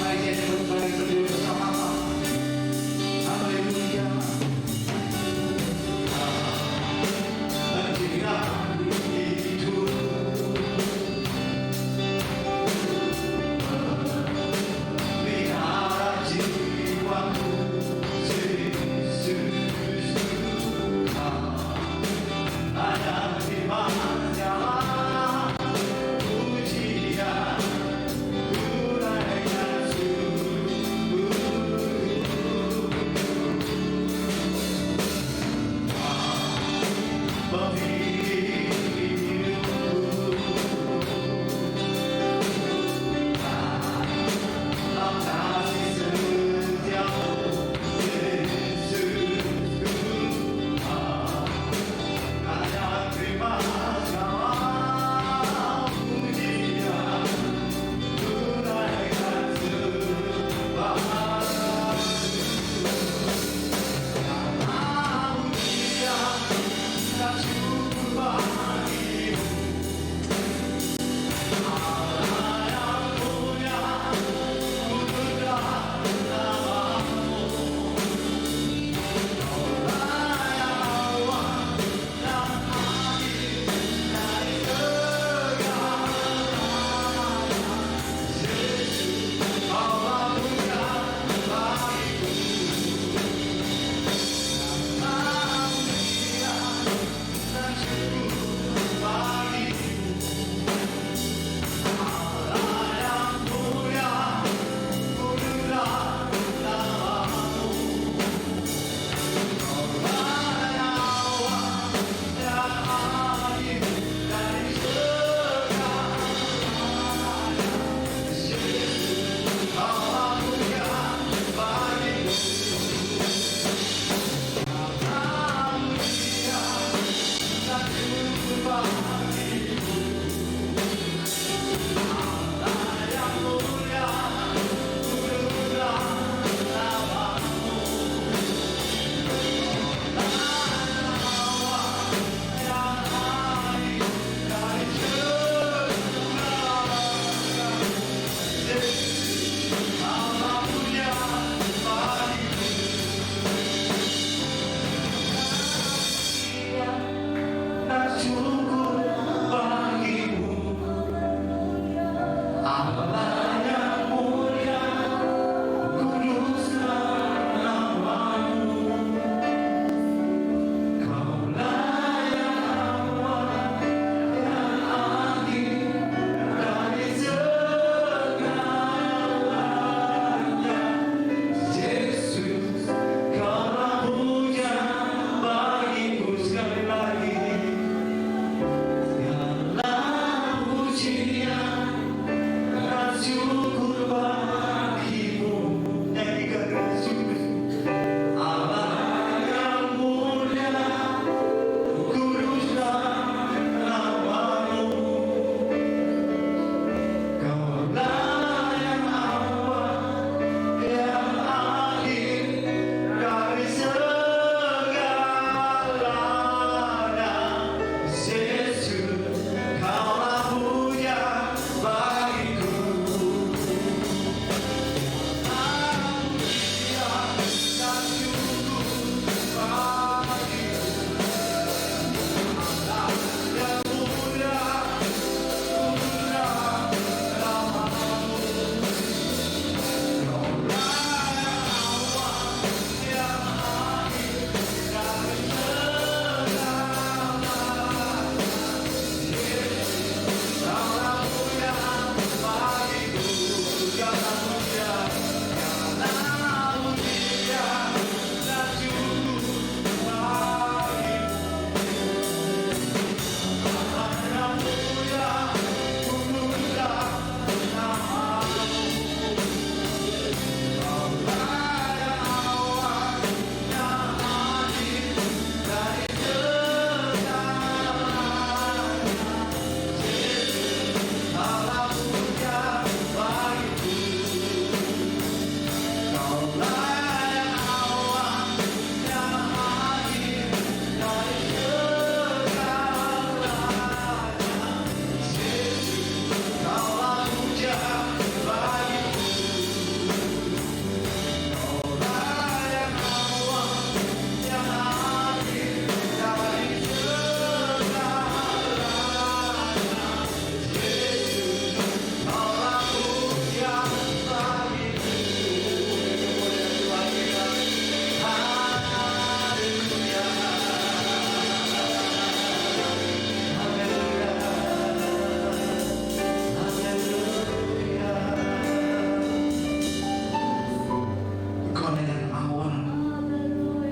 Mari kita berdiri bersama-sama. Haleluya.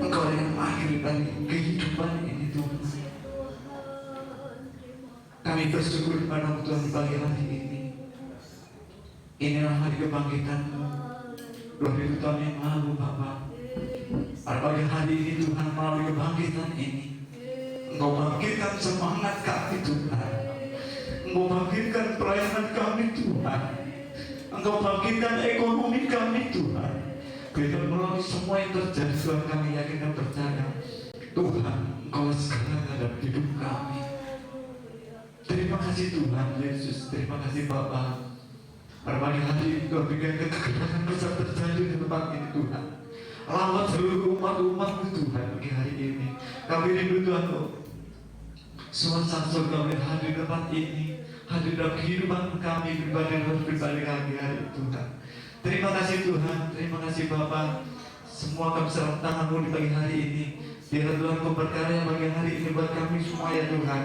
Engkau yang mengakhiri kehidupan ini Tuhan. Kami bersyukur pada Tuhan di pagi hari ini. Inilah hari kebangkitan-Mu. Roh Tuhan yang malu Bapa. Pada pagi hari ini Tuhan, melalui kebangkitan ini Engkau bangkitkan semangat kami Tuhan. Engkau bangkitkan pelayanan kami Tuhan. Engkau bangkitkan ekonomi kami Tuhan. Biar melalui semua yang terjadi Tuhan, kami yakin dan percaya Tuhan, Engkau segala dalam hidup kami. Terima kasih Tuhan Yesus. Terima kasih Bapa. Pada pagi hari ini Engkau berikan kegerakan besar terjadi di tempat ini Tuhan. Lawat seluruh umat-umat-Mu Tuhan pagi hari ini. Kami rindu Tuhan, suasana surga hadir di tempat ini, hadir dalam kehidupan kami pribadi kami hari Tuhan. Terima kasih Tuhan, terima kasih Bapa. Semua kami serahkan tangan-Mu di pagi hari ini. Biar Tuhan Kau berkarya pagi hari ini buat kami semua ya Tuhan.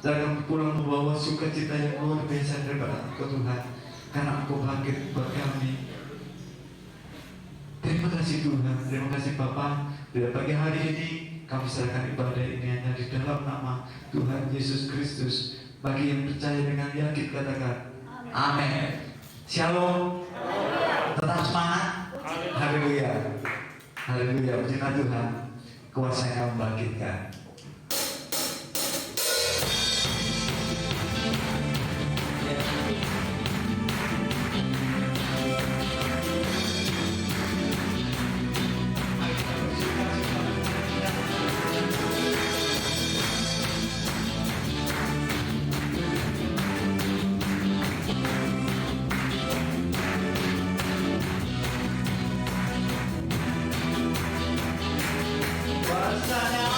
Dan kami pulang membawa sukacita yang luar biasa daripada Engkau Tuhan. Karena Engkau bangkit buat kami. Terima kasih Tuhan, terima kasih Bapa. Pada pagi hari ini kami serahkan ibadah ini hanya di dalam nama Tuhan Yesus Kristus. Bagi yang percaya dengan yakin katakan amin. Shalom. Tetap semangat. Haleluya. Haleluya. Puji Tuhan. Kuasa yang membangkitkan. Kuasa yang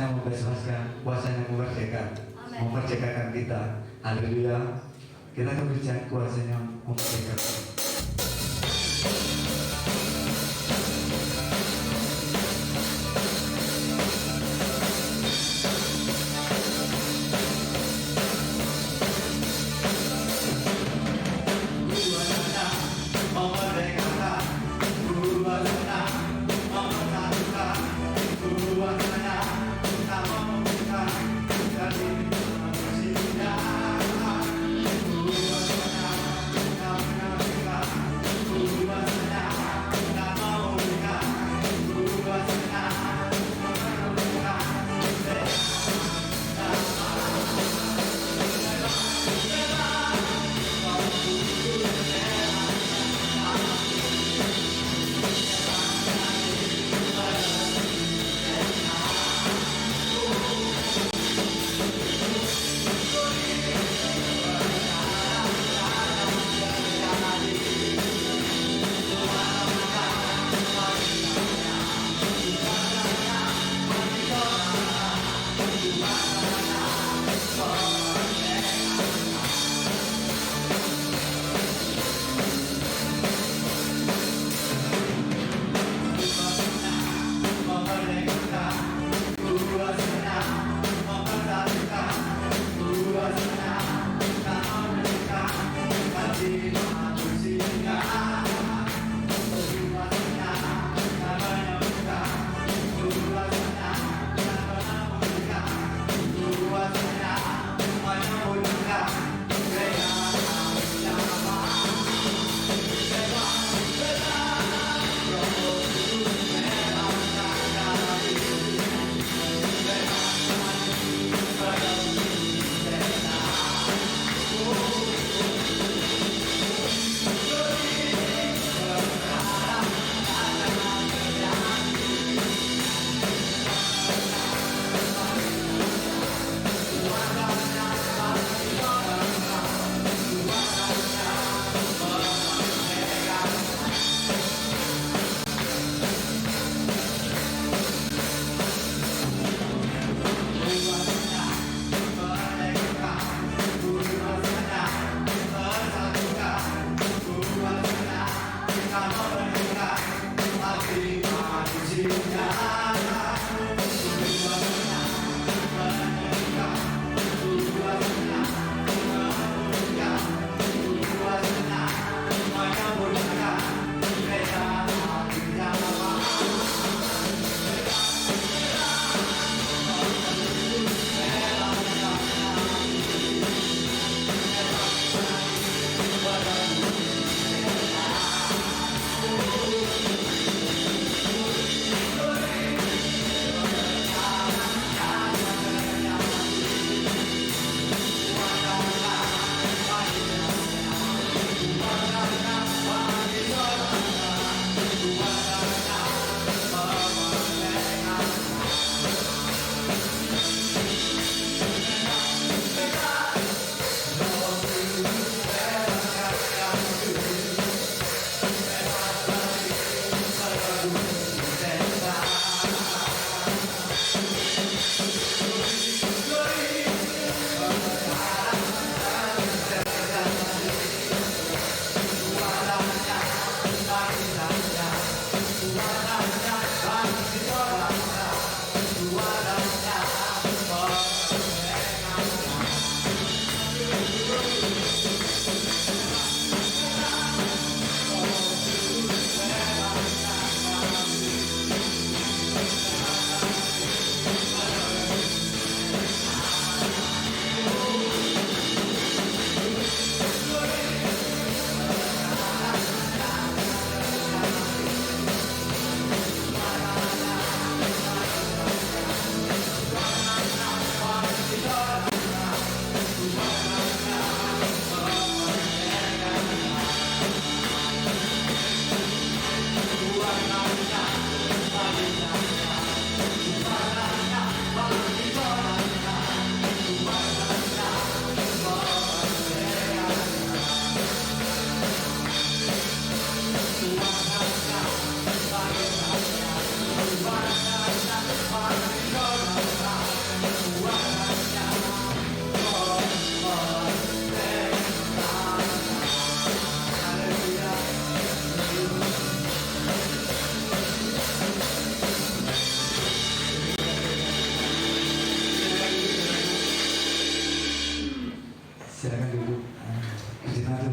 kuasanya membebaskan, kuasanya memerdekakan kita. Haleluya. Kita akan berbicara kuasanya memerdekakan.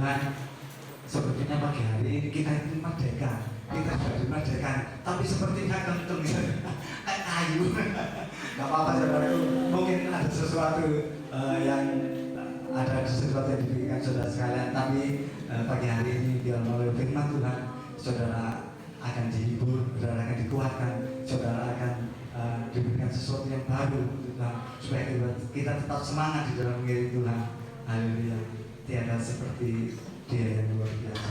Tuhan, sepertinya pagi hari ini kita itu merdeka, kita sudah dimerdekakan, tapi sepertinya kentung kayak kayu. Gak apa-apa saudaraku, mungkin ada sesuatu yang ada sesuatu yang diberikan saudara sekalian, tapi pagi hari ini biar melalui firman Tuhan, saudara akan dihibur, saudara akan dikuatkan, saudara akan diberikan sesuatu yang baru Tuhan, supaya kita tetap semangat di dalam mengiring Tuhan. Haleluya. Tiada seperti Dia yang luar biasa.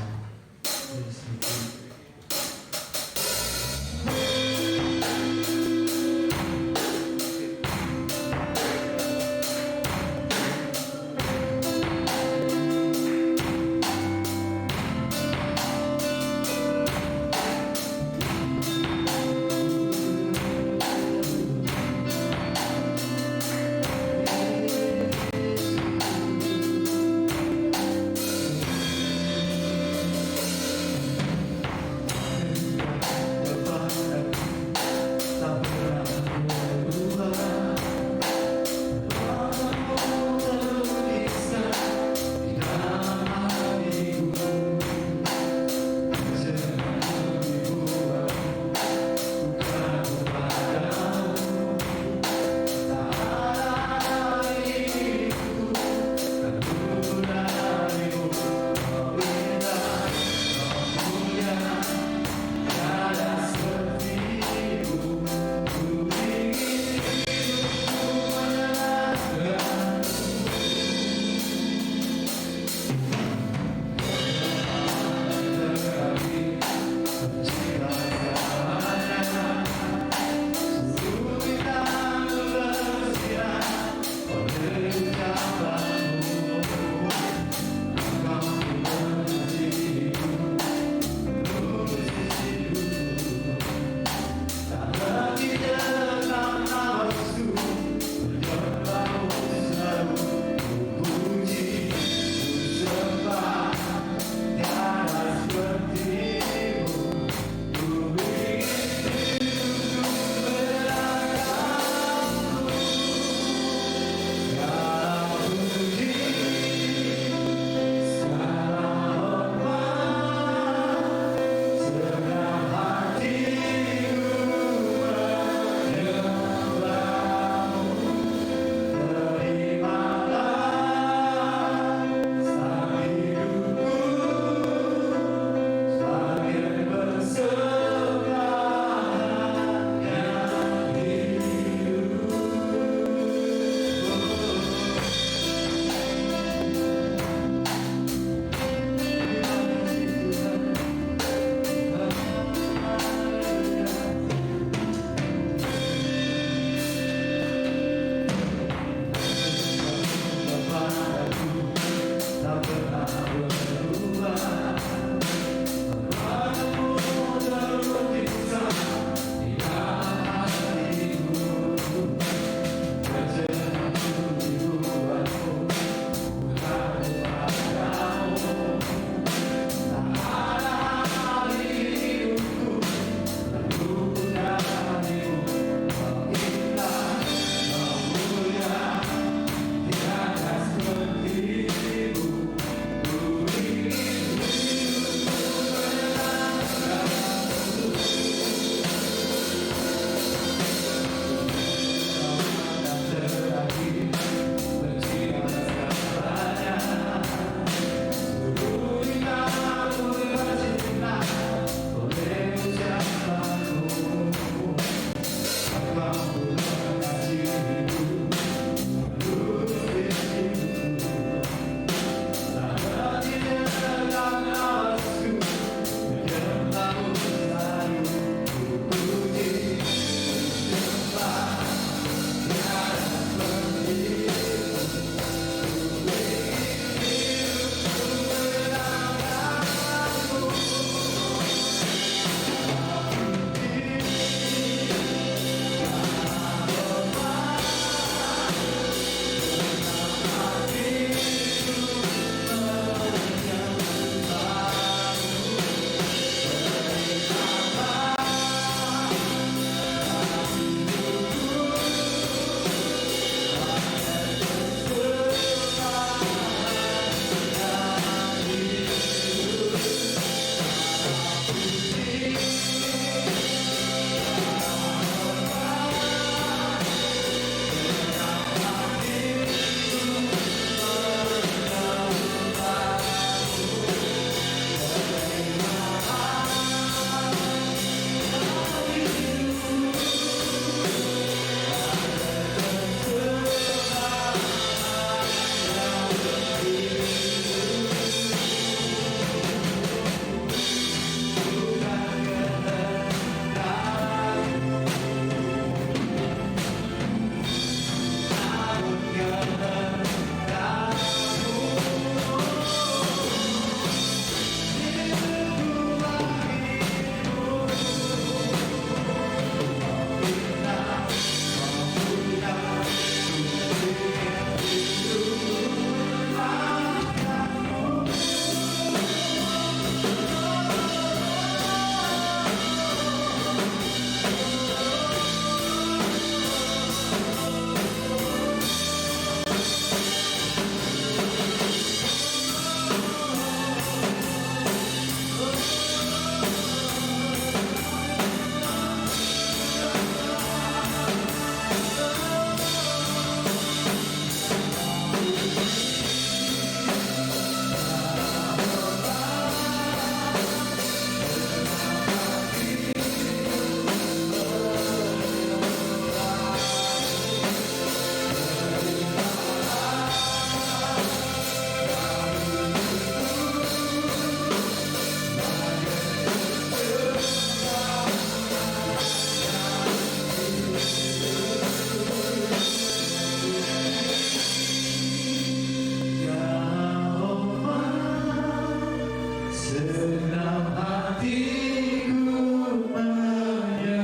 senang hatiku menyembahmu.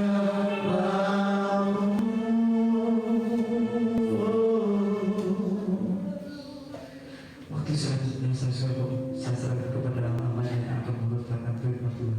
Waktu selanjutnya saya serahkan kepada Allah yang akan meluruskan firman Tuhan.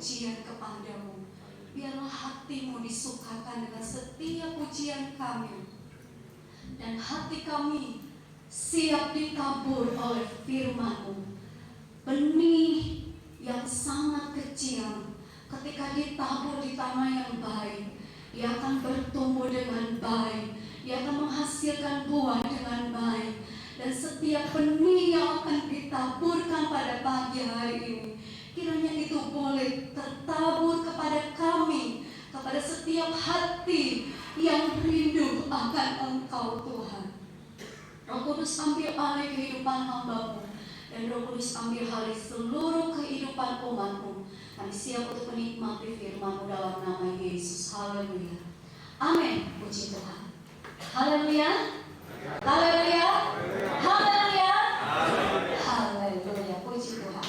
Pujian kepadamu, biarlah hatimu disukakan dengan setiap pujian kami, dan hati kami siap ditabur oleh firman-Mu. Benih yang sangat kecil ketika ditabur di tanah yang baik, ia akan bertumbuh dengan baik, ia akan menghasilkan buah dengan baik. Dan setiap benih yang akan ditaburkan pada pagi hari ini, kiranya itu boleh tertabur kepada kami, kepada setiap hati yang rindu akan Engkau Tuhan. Roh Kudus ambil alih kehidupan hamba-Mu, dan Roh Kudus ambil alih seluruh kehidupan umat-Mu. Kami siap untuk menikmati firman-Mu dalam nama Yesus. Haleluya. Amin. Puji Tuhan. Haleluya. Haleluya. Haleluya. Haleluya. Puji Tuhan.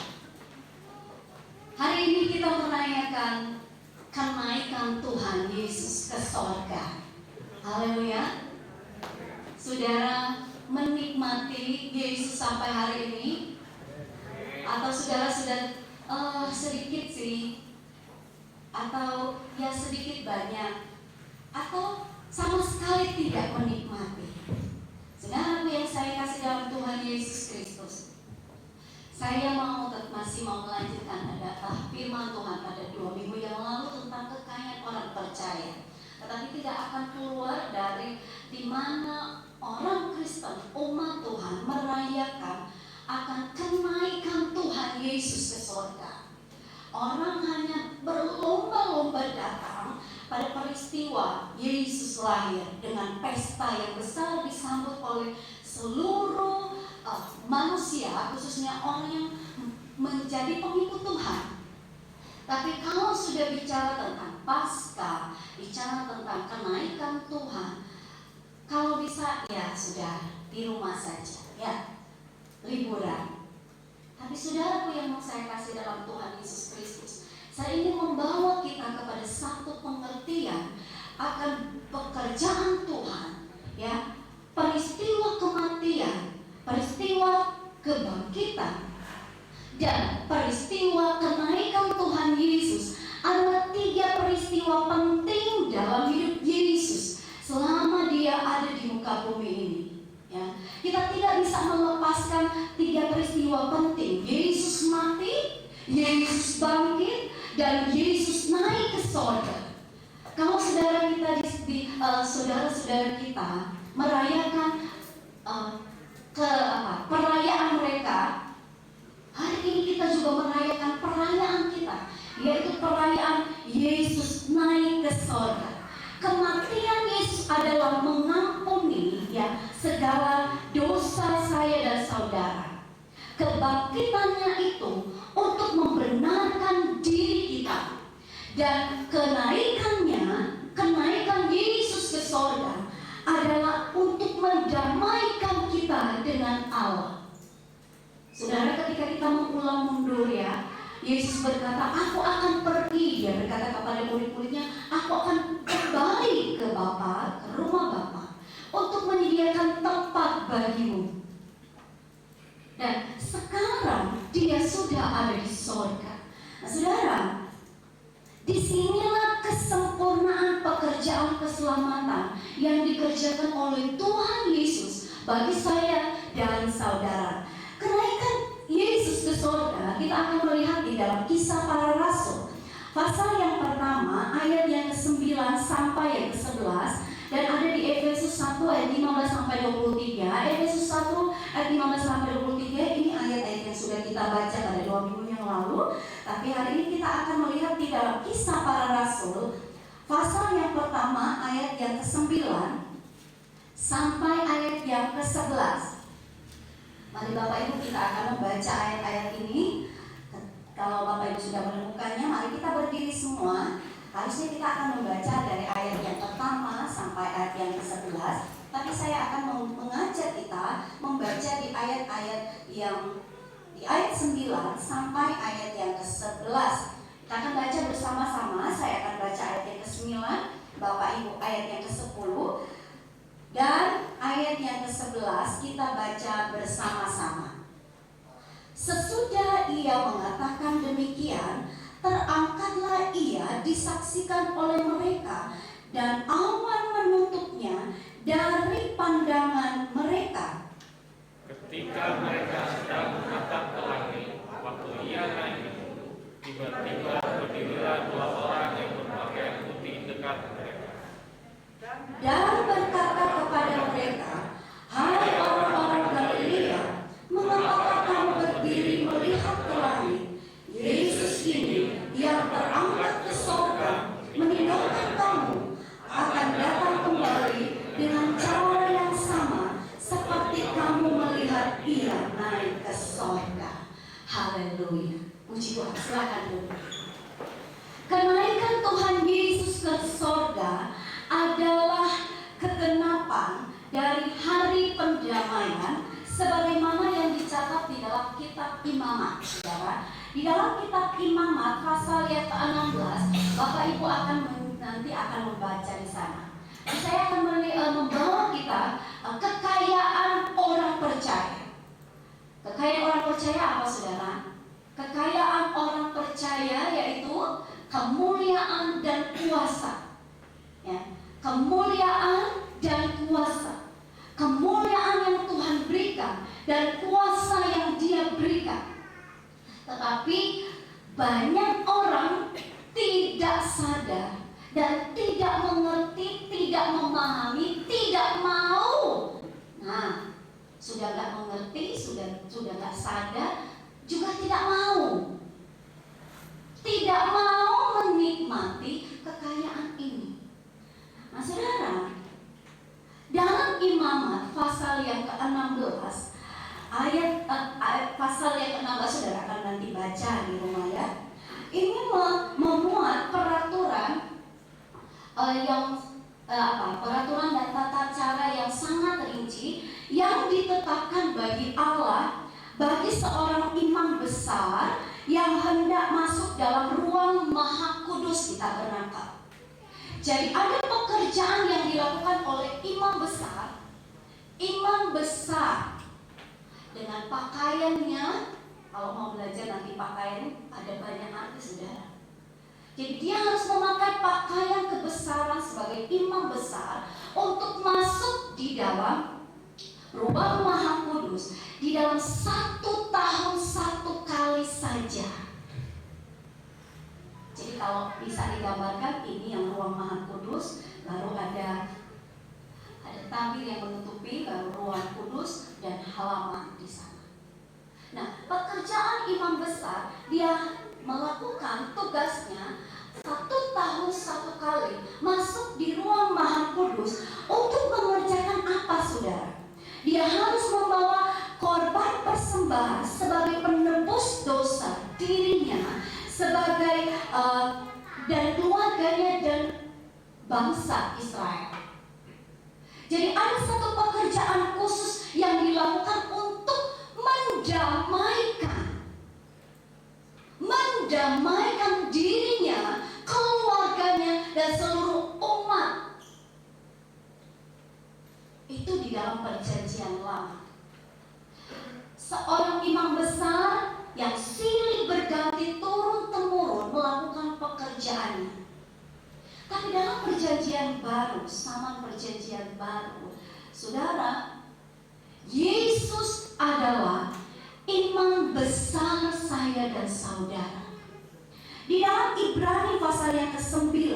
Hari ini kita merayakan kenaikan Tuhan Yesus ke sorga. Haleluya. Saudara menikmati Yesus sampai hari ini? Atau saudara sudah sedikit sih? Atau ya sedikit banyak? Atau sama sekali tidak menikmati? Saudara yang saya kasih dalam Tuhan Yesus Kristus, saya masih mau melanjutkan firman Tuhan pada 2 minggu yang lalu tentang kekayaan orang percaya. Tetapi tidak akan keluar dari di mana orang Kristen, umat Tuhan merayakan akan kenaikan Tuhan Yesus ke surga. Orang hanya berlomba-lomba datang pada peristiwa Yesus lahir dengan pesta yang besar disambut oleh seluruh manusia, khususnya orang yang menjadi pengikut Tuhan. Tapi kalau sudah bicara tentang Paskah, bicara tentang kenaikan Tuhan, kalau bisa ya sudah di rumah saja, ya liburan. Tapi saudaraku yang mau saya kasih dalam Tuhan Yesus Kristus, saya ingin membawa kita kepada satu pengertian akan pekerjaan Tuhan, ya, peristiwa kematian, peristiwa kebangkitan, dan peristiwa kenaikan Tuhan Yesus adalah 3 peristiwa penting dalam hidup Yesus selama dia ada di muka bumi ini. Ya, kita tidak bisa melepaskan 3 peristiwa penting: Yesus mati, Yesus dan Yesus naik ke sorga. Kalau saudara kita saudara-saudara kita merayakan perayaan mereka, hari ini kita juga merayakan perayaan kita, yaitu perayaan Yesus naik ke sorga. Kematian Yesus adalah mengampuni segala dosa saya dan saudara. Kebangkitannya itu untuk membenarkan diri kita. Dan kenaikan Yesus ke sorga adalah untuk mendamaikan kita dengan Allah. Saudara, ketika kita mengulang mundur Yesus berkata, aku akan pergi. Dia berkata kepada murid-muridnya, aku akan kembali ke Bapa, ke rumah Bapa, untuk menyediakan tempat bagimu. Dan sekarang dia sudah ada di sorga. Nah, saudara, disinilah kesempurnaan pekerjaan keselamatan yang dikerjakan oleh Tuhan Yesus bagi saya dan saudara. Kenaikan Yesus ke sorga kita akan melihat di dalam Kisah Para Rasul pasal yang pertama ayat yang ke-9 sampai yang ke-11, dan ada di Efesus 1 ayat 15 sampai 23. Efesus 1 ayat 15 sampai 23 ini ayat-ayat yang sudah kita baca pada 2 minggu yang lalu. Tapi hari ini kita akan melihat di dalam Kisah Para Rasul pasal yang pertama ayat yang ke-9 sampai ayat yang ke-11. Mari Bapak Ibu kita akan membaca ayat-ayat ini. Kalau Bapak Ibu sudah menemukannya, mari kita berdiri semua. Harusnya kita akan membaca dari ayat yang pertama sampai ayat yang ke-11. Tapi saya akan mengajak kita membaca di ayat-ayat yang di ayat 9 sampai ayat yang ke-11. Kita akan baca bersama-sama. Saya akan baca ayat yang ke-9, Bapak Ibu ayat yang ke-10, dan ayat yang ke-11 kita baca bersama-sama. Sesudah ia mengatakan demikian, terangkatlah ia disaksikan oleh mereka, dan awan menutupnya dari pandangan mereka. Ketika mereka sedang menatap ke langit, waktu ia naik, tiba-tiba berdirilah 2 orang yang berpakaian putih dekat mereka. Dan berkata kepada mereka, hai orang-orang Galilea, mengapakah kamu berdiri melihat ke langit? Yesus ini yang terangkat ke sorga meninggalkan kamu akan datang kembali dengan cara yang sama seperti kamu melihat ia naik ke sorga. Haleluya. Puji Tuhan. Silakan dulu. Kenaikan Tuhan Yesus ke sorga adalah kegenapan dari hari pendamaian sebagaimana yang dicatat di dalam kitab Imamat, saudara. Di dalam kitab Imamat pasal yang ke-16, Bapak Ibu nanti akan membaca di sana. Dan saya akan membawa kita kekayaan orang percaya. Kekayaan orang percaya apa, saudara? Kekayaan orang percaya yaitu kemuliaan dan kuasa. Kemuliaan dan kuasa. Kemuliaan yang Tuhan berikan dan kuasa yang Dia berikan. Tetapi banyak orang tidak sadar dan tidak mengerti, tidak memahami, tidak mau. Nah, sudah nggak mengerti, sudah nggak sadar, juga tidak mau. Tidak mau menikmati kekayaan ini. Nah, saudara, dalam Imamat pasal yang ke-16 ayat pasal yang ke-16, saudara akan nanti baca di rumah ya. Ini memuat peraturan peraturan dan tata cara yang sangat rinci yang ditetapkan bagi Allah bagi seorang imam besar yang hendak masuk dalam ruang maha kudus di tabernakel. Jadi ada pekerjaan yang dilakukan oleh imam besar dengan pakaiannya. Kalau mau belajar nanti pakaian, ada banyak arti, saudara. Jadi dia harus memakai pakaian kebesaran sebagai imam besar untuk masuk di dalam ruang maha kudus di dalam 1 tahun 1 kali saja. Kalau bisa digambarkan, ini yang ruang Maha Kudus, baru ada tabir yang menutupi, baru ruang kudus dan halaman di sana. Nah, pekerjaan imam besar, dia melakukan tugasnya 1 tahun 1 kali masuk di ruang Maha Kudus untuk mengerjakan apa, saudara? Dia harus membawa korban persembahan sebagai penebus dosa dirinya, sebagai dan keluarganya dan bangsa Israel. Jadi ada satu pekerjaan khusus yang dilakukan untuk mendamaikan dirinya, keluarganya, dan seluruh umat. Itu di dalam perjanjian lama. Seorang imam besar yang silih berganti turun-temurun melakukan pekerjaannya. Tapi dalam perjanjian baru, zaman perjanjian baru, saudara, Yesus adalah imam besar saya dan saudara. Di dalam Ibrani pasal yang ke-9,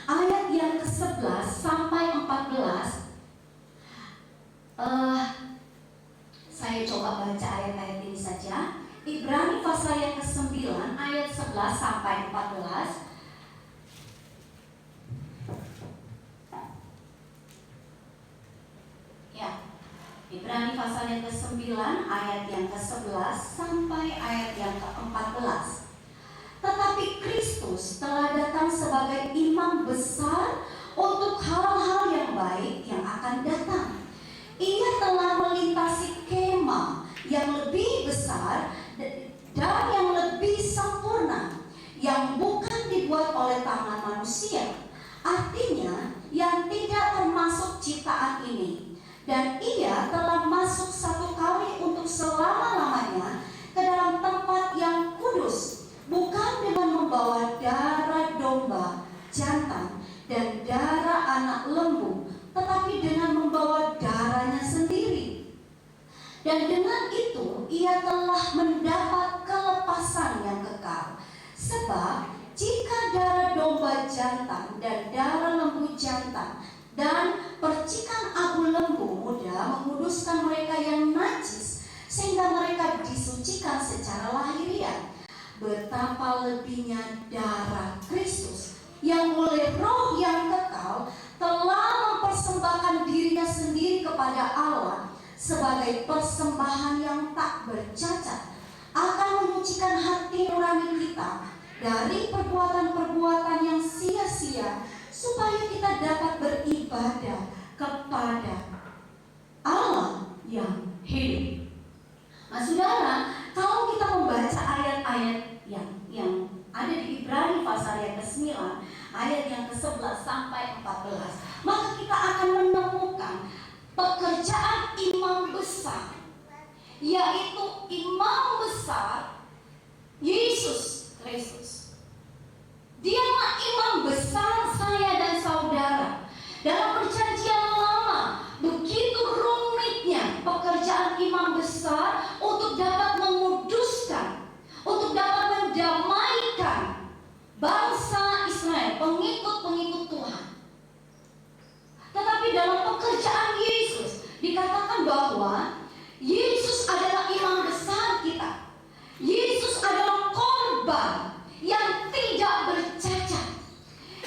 ayat yang ke-11 sampai 14, saya coba baca ayat-ayat ini saja. Ibrani pasal yang ke-9, ayat 11 sampai 14. Ibrani pasal yang ke-9 ayat yang ke-11 sampai ayat yang ke-14. Tetapi Kristus telah datang sebagai imam besar untuk hal-hal yang baik yang akan datang. Ia telah melintasi kemah yang lebih besar dan yang lebih sempurna, yang bukan dibuat oleh tangan manusia, artinya yang tidak termasuk ciptaan ini. Dan ia telah masuk 1 kali untuk selama-lamanya ke dalam tempat yang kudus, bukan dengan membawa darah domba jantan dan darah anak lembu, tetapi dengan membawa darahnya sendiri. Dan dengan itu ia telah mendapat kelepasan yang kekal. Sebab jika darah domba jantan dan darah lembu jantan dan percikan abu lembu muda menguduskan mereka yang najis, sehingga mereka disucikan secara lahiriah, betapa lebihnya darah Kristus yang oleh Roh yang kekal telah mempersembahkan dirinya sendiri kepada Allah sebagai persembahan yang tak bercacat, akan menyucikan hati nurani kita dari perbuatan-perbuatan yang sia-sia, supaya kita dapat beribadah kepada Allah yang hidup. Nah, saudara, kalau kita membaca ayat-ayat yang ada di Ibrani pasal yang ke-9, ayat yang ke-11 sampai 14, maka kita akan menemukan pekerjaan imam besar, yaitu imam besar Yesus Kristus. Dialah imam besar saya dan saudara. Dalam perjanjian lama, begitu rumitnya pekerjaan imam besar untuk dapat menguduskan, untuk dapat mendamaikan bangsa Israel, pengikut-pengikut Tuhan. Tetapi dalam pekerjaan Yesus dikatakan bahwa Yesus adalah imam besar kita. Yesus adalah korban yang tidak bercacat.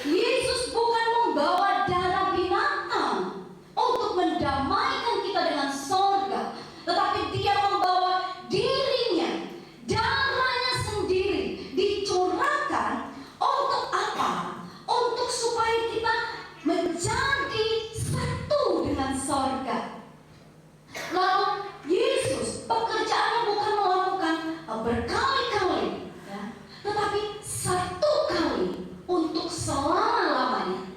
Yesus bukan membawa darah binatang untuk mendamaikan kita dengan sorga, tetapi dia membawa dirinya, darahnya sendiri dicurahkan untuk apa? Untuk supaya kita menjadi satu dengan sorga. Lalu Yesus pekerjaannya bukan melakukan berkali-kali, tetapi 1 kali untuk selama-lamanya.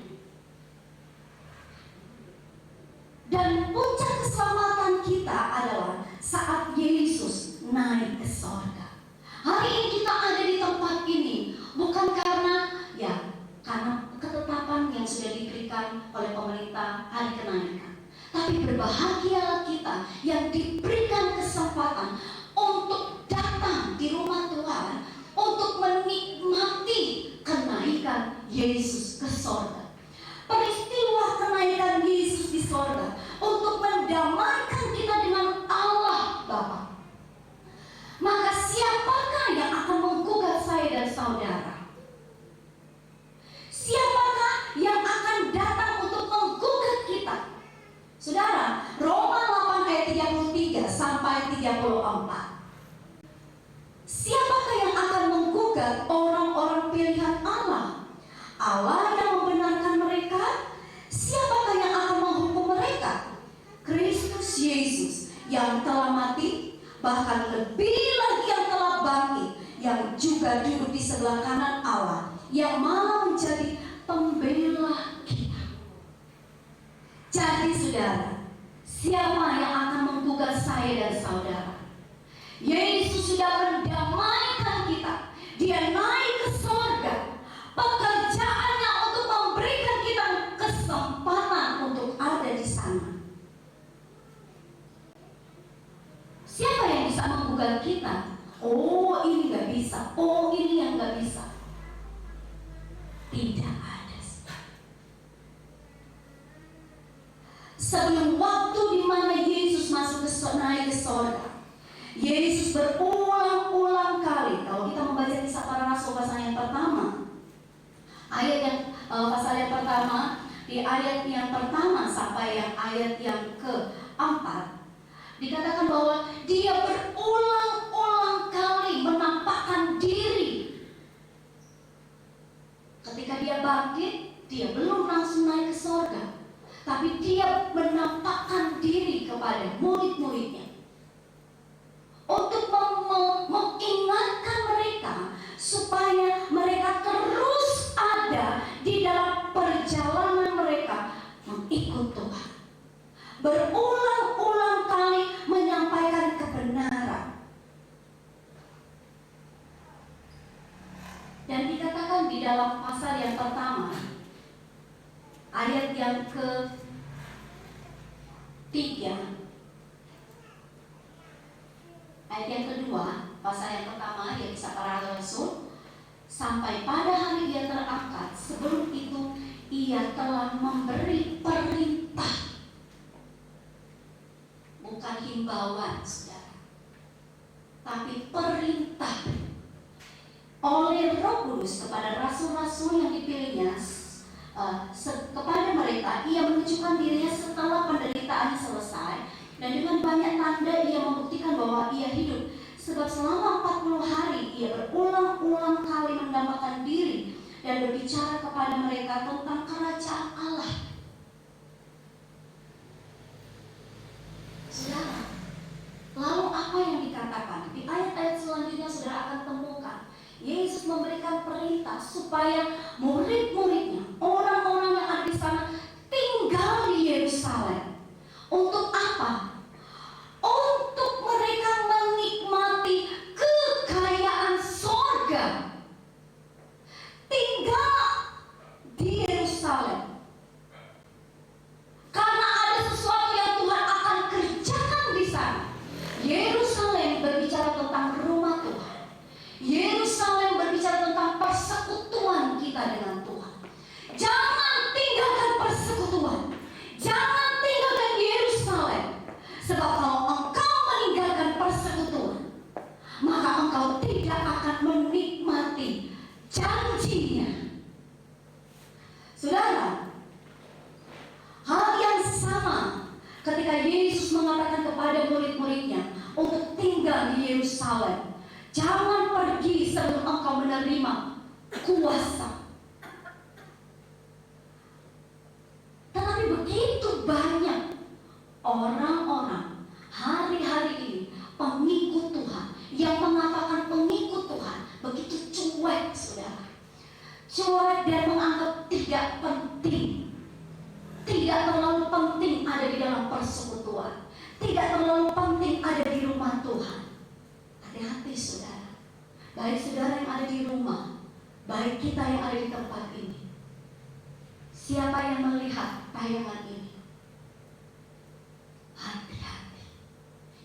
Dan puncak keselamatan kita adalah saat Yesus naik ke sorga. Hari ini kita ada di tempat ini bukan karena ketetapan yang sudah diberikan oleh pemerintah hari kenaikan, tapi berbahagialah kita yang diberikan kesempatan untuk datang di rumah Tuhan, untuk menikmati kenaikan Yesus ke sorga. Peristiwa kenaikan Yesus di sorga untuk mendamaikan kita dengan Allah Bapa. Maka siapakah yang akan menggugat saya dan saudara? Siapakah yang akan datang untuk menggugat kita? Saudara, Roma 8 ayat 33 sampai 34. Siapakah yang akan menggugat orang-orang pilihan Allah? Allah yang membenarkan mereka. Siapakah yang akan menghukum mereka? Kristus Yesus yang telah mati, bahkan lebih lagi yang telah bangkit, yang juga duduk di sebelah kanan Allah, yang malah menjadi pembela kita. Jadi saudara, siapa yang akan menggugat saya dan saudara? Yesus sudah mendamaikan kita. Dia naik ke surga. Pekerjaannya untuk memberikan kita kesempatan untuk ada di sana. Siapa yang bisa menggugat kita? Oh, ini gak bisa. Oh, ini yang gak bisa. Tidak ada. Sebelum waktu di mana Yesus masuk naik ke surga, Yesus berulang-ulang kali, kalau kita membaca Kisah Para Rasul pasal yang pertama, pasal yang pertama, di ayat yang pertama sampai yang ayat yang keempat, dikatakan bahwa dia berulang-ulang kali menampakkan diri. Ketika dia bangkit, dia belum langsung naik ke surga, tapi dia menampakkan diri kepada murid-muridnya untuk mengingatkan mereka supaya mereka terus ada di dalam perjalanan mereka mengikut Tuhan. Berulang-ulang kali menyampaikan kebenaran. Dan dikatakan di dalam pasal yang pertama, ayat yang ke-3, ayat yang kedua, pasal yang pertama, yang Kisah Para Rasul, sampai pada hari dia terangkat, sebelum itu ia telah memberi perintah, bukan himbauan, saudara, tapi perintah oleh Roh Kudus kepada rasul-rasul yang dipilihnya. Kepada mereka ia menunjukkan dirinya setelah penderitaannya selesai, dan dengan banyak tanda ia membuktikan bahwa ia hidup. Sebab selama 40 hari ia berulang-ulang kali mendamaikan diri dan berbicara kepada mereka tentang kerajaan Allah. Saudara, lalu apa yang dikatakan? Di ayat-ayat selanjutnya saudara akan temukan Yesus memberikan perintah supaya murid-muridnya, orang-orang yang ada di sana, tinggal di Yerusalem. Untuk apa? Untuk mereka menikmati kekayaan surga. Tinggal di Yerusalem. Karena ada sesuatu yang Tuhan akan kerjakan di sana. Yerusalem berbicara tentang rumah Tuhan. Yerusalem berbicara tentang persekutuan kita dengan Tuhan. Jangan tinggalkan persekutuan. Jangan tinggalkan Yerusalem. Sebab kalau engkau meninggalkan persekutuan, maka engkau tidak akan menikmati janjinya. Saudara, hal yang sama ketika Yesus mengatakan kepada murid-muridnya untuk tinggal di Yerusalem. Jangan pergi sebelum engkau menerima kuasa. Tetapi begitu banyak orang-orang hari-hari ini, pengikut Tuhan, yang mengatakan pengikut Tuhan, begitu cuek, saudara. Cuek dan menganggap tidak penting. Tidak terlalu penting ada di dalam persekutuan. Tidak terlalu penting ada di rumah Tuhan. Hati-hati saudara. Baik saudara yang ada di rumah, baik kita yang ada di tempat ini. Siapa yang melihat tayangan ini? Hati-hati.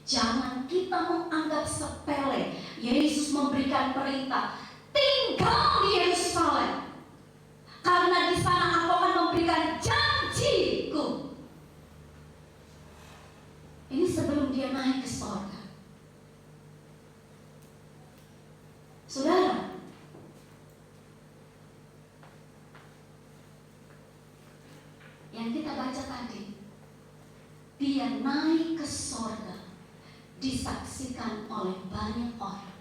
Jangan kita menganggap sepele. Yesus memberikan perintah, tinggal di Yerusalem. Karena karena di sana aku akan memberikan janjiku. Ini sebelum dia naik ke surga. Saudara, yang kita baca tadi, dia naik ke surga, disaksikan oleh banyak orang.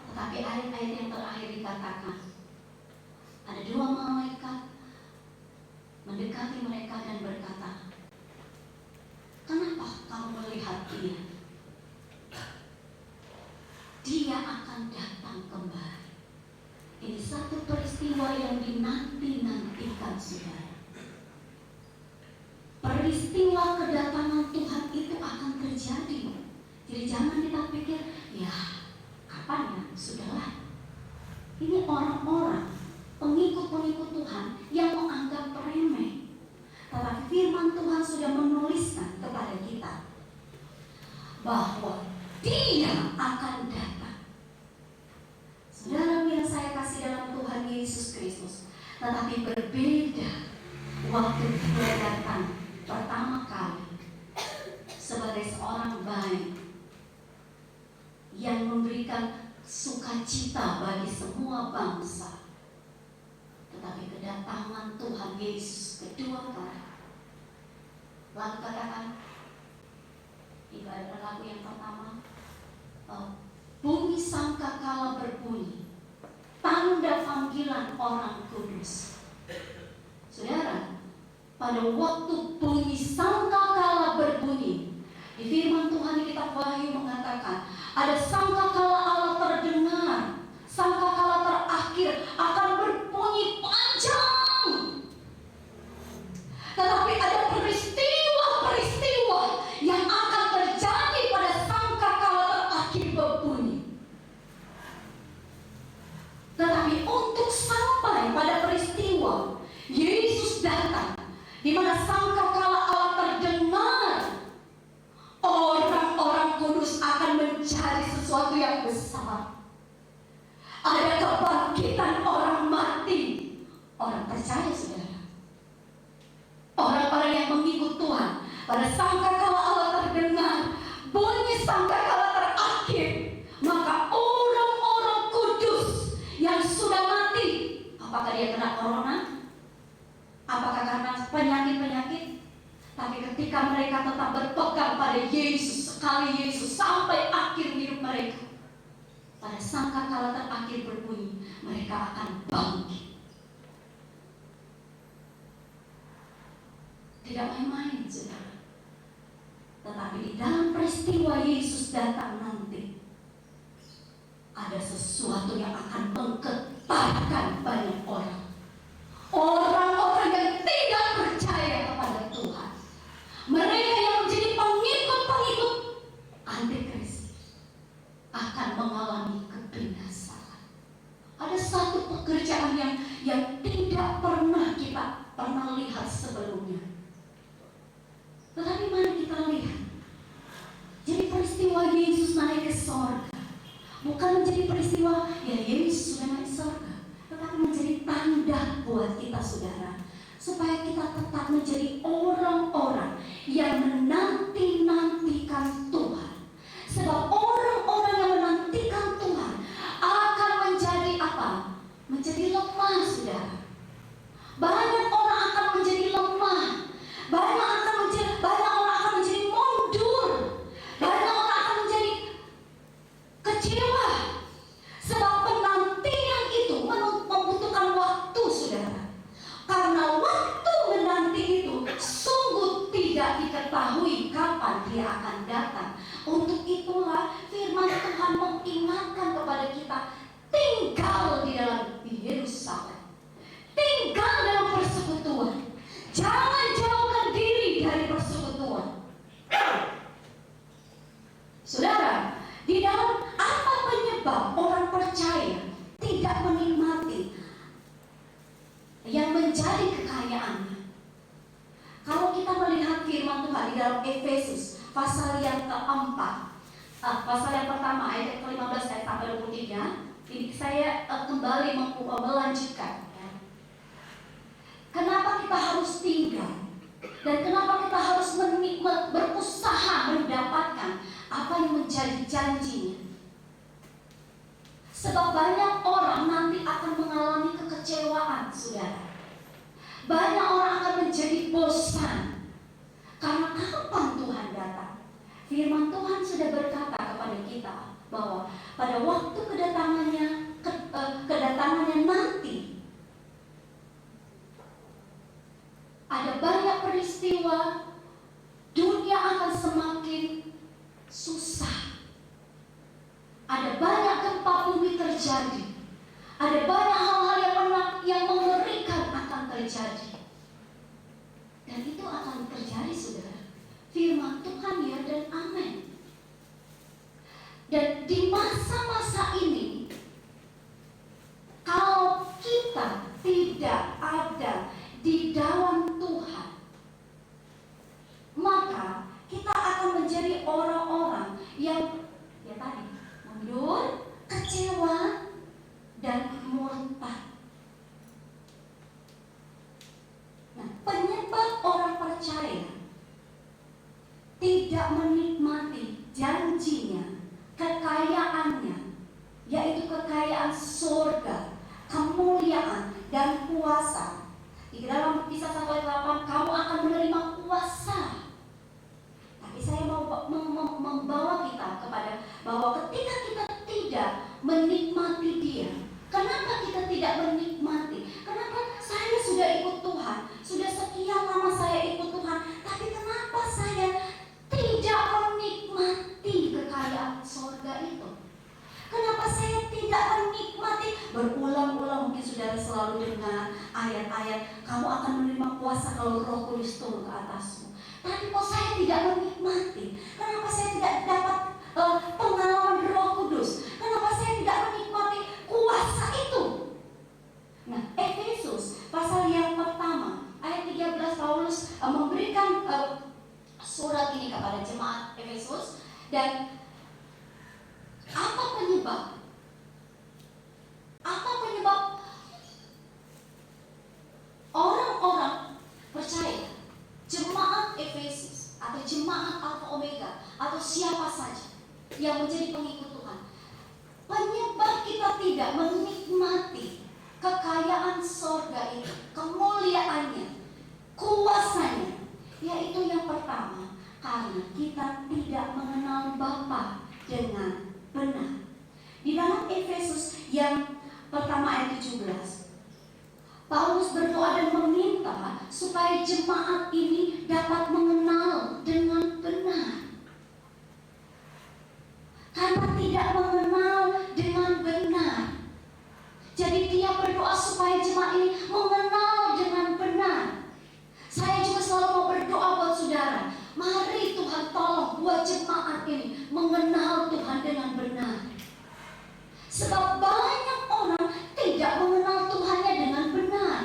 Tetapi ayat-ayat yang terakhir dikatakan, ada dua malaikat mendekati mereka dan berkata, kenapa kamu melihat dia? Dia akan datang kembali. Ini satu peristiwa yang dinanti-nantikan, saudara. Peristiwa kedatangan Tuhan itu akan terjadi. Jadi jangan kita pikir, ya kapan ya? Sudahlah. Ini orang-orang pengikut-pengikut Tuhan yang menganggap remeh. Tetapi firman Tuhan sudah menuliskan kepada kita bahwa Dia akan datang. Saudara yang saya kasih dalam Tuhan Yesus Kristus, tetapi berbeda waktu Dia datang pertama kali sebagai seorang baik yang memberikan sukacita bagi semua bangsa. Tetapi kedatangan Tuhan Yesus kedua kali, lalu katakan, ibarat lagu yang pertama, bumi sangkakala berbunyi, tanda panggilan orang kudus. Saudara, pada waktu bunyi sangkakala berbunyi, di firman Tuhan di kitab Wahyu mengatakan, ada sangkakala Allah terdengar, sangkakala terakhir akan berbunyi panjang. Tetapi ada peristiwa-peristiwa yang akan terjadi pada sangkakala terakhir berbunyi. Tetapi untuk sampai pada peristiwa Yesus datang, di mana sangkakala Allah terdengar, orang-orang kudus akan mencari sesuatu yang besar. Ada kebangkitan orang mati, orang percaya, saudara. Orang-orang yang mengikut Tuhan, pada sangkakala Allah terdengar, bunyi sangkakala terakhir, maka orang-orang kudus yang sudah mati, apakah dia kena corona? Apakah karena penyakit-penyakit? Tapi ketika mereka tetap berpegang pada Yesus, sekali Yesus sampai akhir hidup mereka, pada sangkakala terakhir berbunyi, mereka akan bangkit. Tidak main-main, saudara. Tetapi di dalam peristiwa Yesus datang nanti, ada sesuatu yang akan menggetarkan banyak orang. Orang-orang yang tidak percaya kepada Tuhan, mereka yang menjadi pengikut-pengikut Antikris, akan mengalami kebinasaan. Ada satu pekerjaan yang tidak pernah kita lihat sebelumnya. Tetapi mari kita lihat. Jadi peristiwa Yesus naik ke surga bukan menjadi peristiwa ya Yesus sudah naik ke surga, tetapi menjadi tanda buat kita, saudara, supaya kita tetap menjadi orang-orang yang menanti-nantikan Tuhan. Sebab orang-orang yang menantikan Tuhan akan menjadi apa? Menjadi lemah, saudara. Banyak orang akan menjadi lemah. Banyak orang akan menjadi mundur. Banyak orang akan menjadi kecewa. Sebab penantian itu membutuhkan waktu, saudara. Karena waktu menanti itu sungguh tidak diketahui kapan dia akan datang. Untuk itulah firman Tuhan mengingatkan kepada kita, tinggal di dalam Yerusalem, tinggal dalam persekutuan. Jangan jauhkan diri dari persekutuan. Saudara, di dalam apa penyebab orang percaya tidak menikmati yang menjadi kekayaannya? Kalau kita melihat firman Tuhan di dalam Efesus pasal yang keempat, pasal yang pertama ayat ke-15 sampai 23, ini saya kembali melanjutkan. kita harus tinggal dan kenapa kita harus berusaha mendapatkan apa yang menjadi janjinya. Sebab banyak orang nanti akan mengalami kekecewaan, saudara. Banyak orang akan menjadi bosan. Karena kapan Tuhan datang? Firman Tuhan sudah berkata kepada kita bahwa pada waktu kedatangannya nanti ada banyak peristiwa, dunia akan semakin susah. Ada banyak gempa bumi terjadi. Ada banyak hal-hal yang mengerikan akan terjadi. Dan itu akan terjadi, saudara. Firman Tuhan ya dan amin. Dan di masa-masa ini, kalau kita tidak ada di dalam Tuhan, maka kita akan menjadi orang-orang yang ya tadi mundur, kecewa, dan murtad. Nah, penyebab orang percaya tidak menikmati janjinya, kekayaannya, yaitu kekayaan surga, kemuliaan, dan kuasa. Di dalam Kisah 1 ayat 8, kamu akan menerima kuasa. Tapi saya mau membawa kita kepada bahwa ketika kita tidak menikmati Dia, kenapa kita tidak menikmati? Kenapa saya sudah ikut Tuhan, sudah sekian lama saya ikut Tuhan, tapi kenapa saya tidak menikmati kekayaan surga itu? Kenapa saya tidak menikmati? Berulang-ulang mungkin saudara selalu dengar ayat-ayat, kamu akan menerima kuasa kalau Roh Kudus turun ke atasmu. Tapi kok saya tidak menikmati? Kenapa saya tidak dapat pengalaman Roh Kudus? Kenapa saya tidak menikmati kuasa itu? Nah, Efesus pasal yang pertama ayat 13, Paulus memberikan surat ini kepada jemaat Efesus. Dan apa penyebab? Apa penyebab orang-orang percaya, jemaat Efesus atau jemaat Alpha Omega atau siapa saja yang menjadi pengikut Tuhan, penyebab kita tidak menikmati kekayaan surga itu, kemuliaannya, kuasanya, yaitu yang pertama, karena kita tidak mengenal Bapa dengan benar. Di dalam Efesus yang pertama ayat 17, Paulus berdoa dan meminta supaya jemaat ini dapat mengenal dengan benar. Karena tidak mengenal dengan benar, jadi dia berdoa supaya jemaat ini mengenal dengan benar. Saya juga selalu mau berdoa buat saudara, mari Tuhan tolong buat jemaat ini mengenal Tuhan dengan benar. Sebab banyak orang tidak mengenal Tuhannya dengan benar.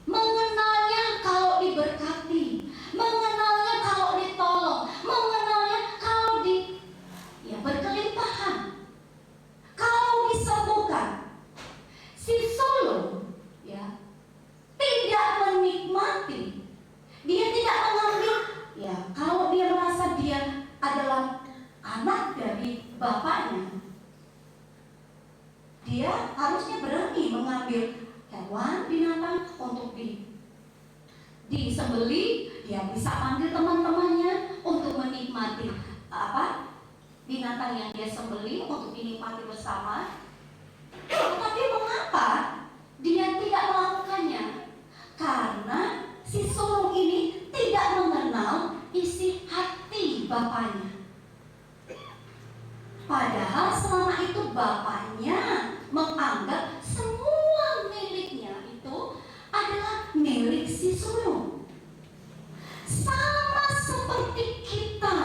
Mengenalnya kalau diberkati, mengenalnya kalau ditolong, mengenalnya kalau berkelimpahan, kalau disembuhkan. Si sulung tidak menikmati. Dia tidak mengambil, kalau dia merasa dia adalah anak dari bapaknya, dia harusnya berani mengambil hewan binatang untuk disembeli. Dia bisa panggil teman-temannya untuk menikmati binatang yang dia sembeli untuk dinikmati bersama. Tetapi mengapa dia tidak melakukannya? Karena si sulung ini tidak mengenal isi hati bapaknya. Padahal selama itu bapaknya menganggap semua miliknya itu adalah milik si sulung. Sama seperti kita,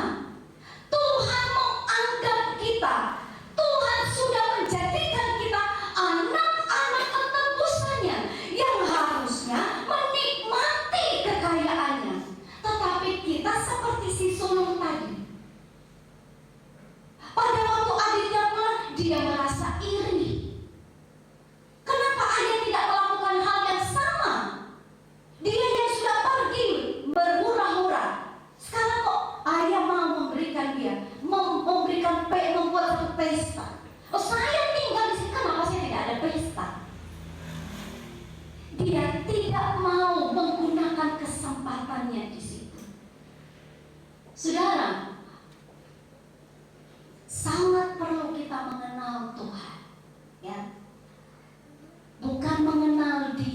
Tuhan menganggap kita, Tuhan sudah menjadikan kita anak-anak ketebusannya yang harusnya menikmati kekayaannya. Tetapi kita seperti si sulung tadi. Pada waktu adiknya pulang, dia merasa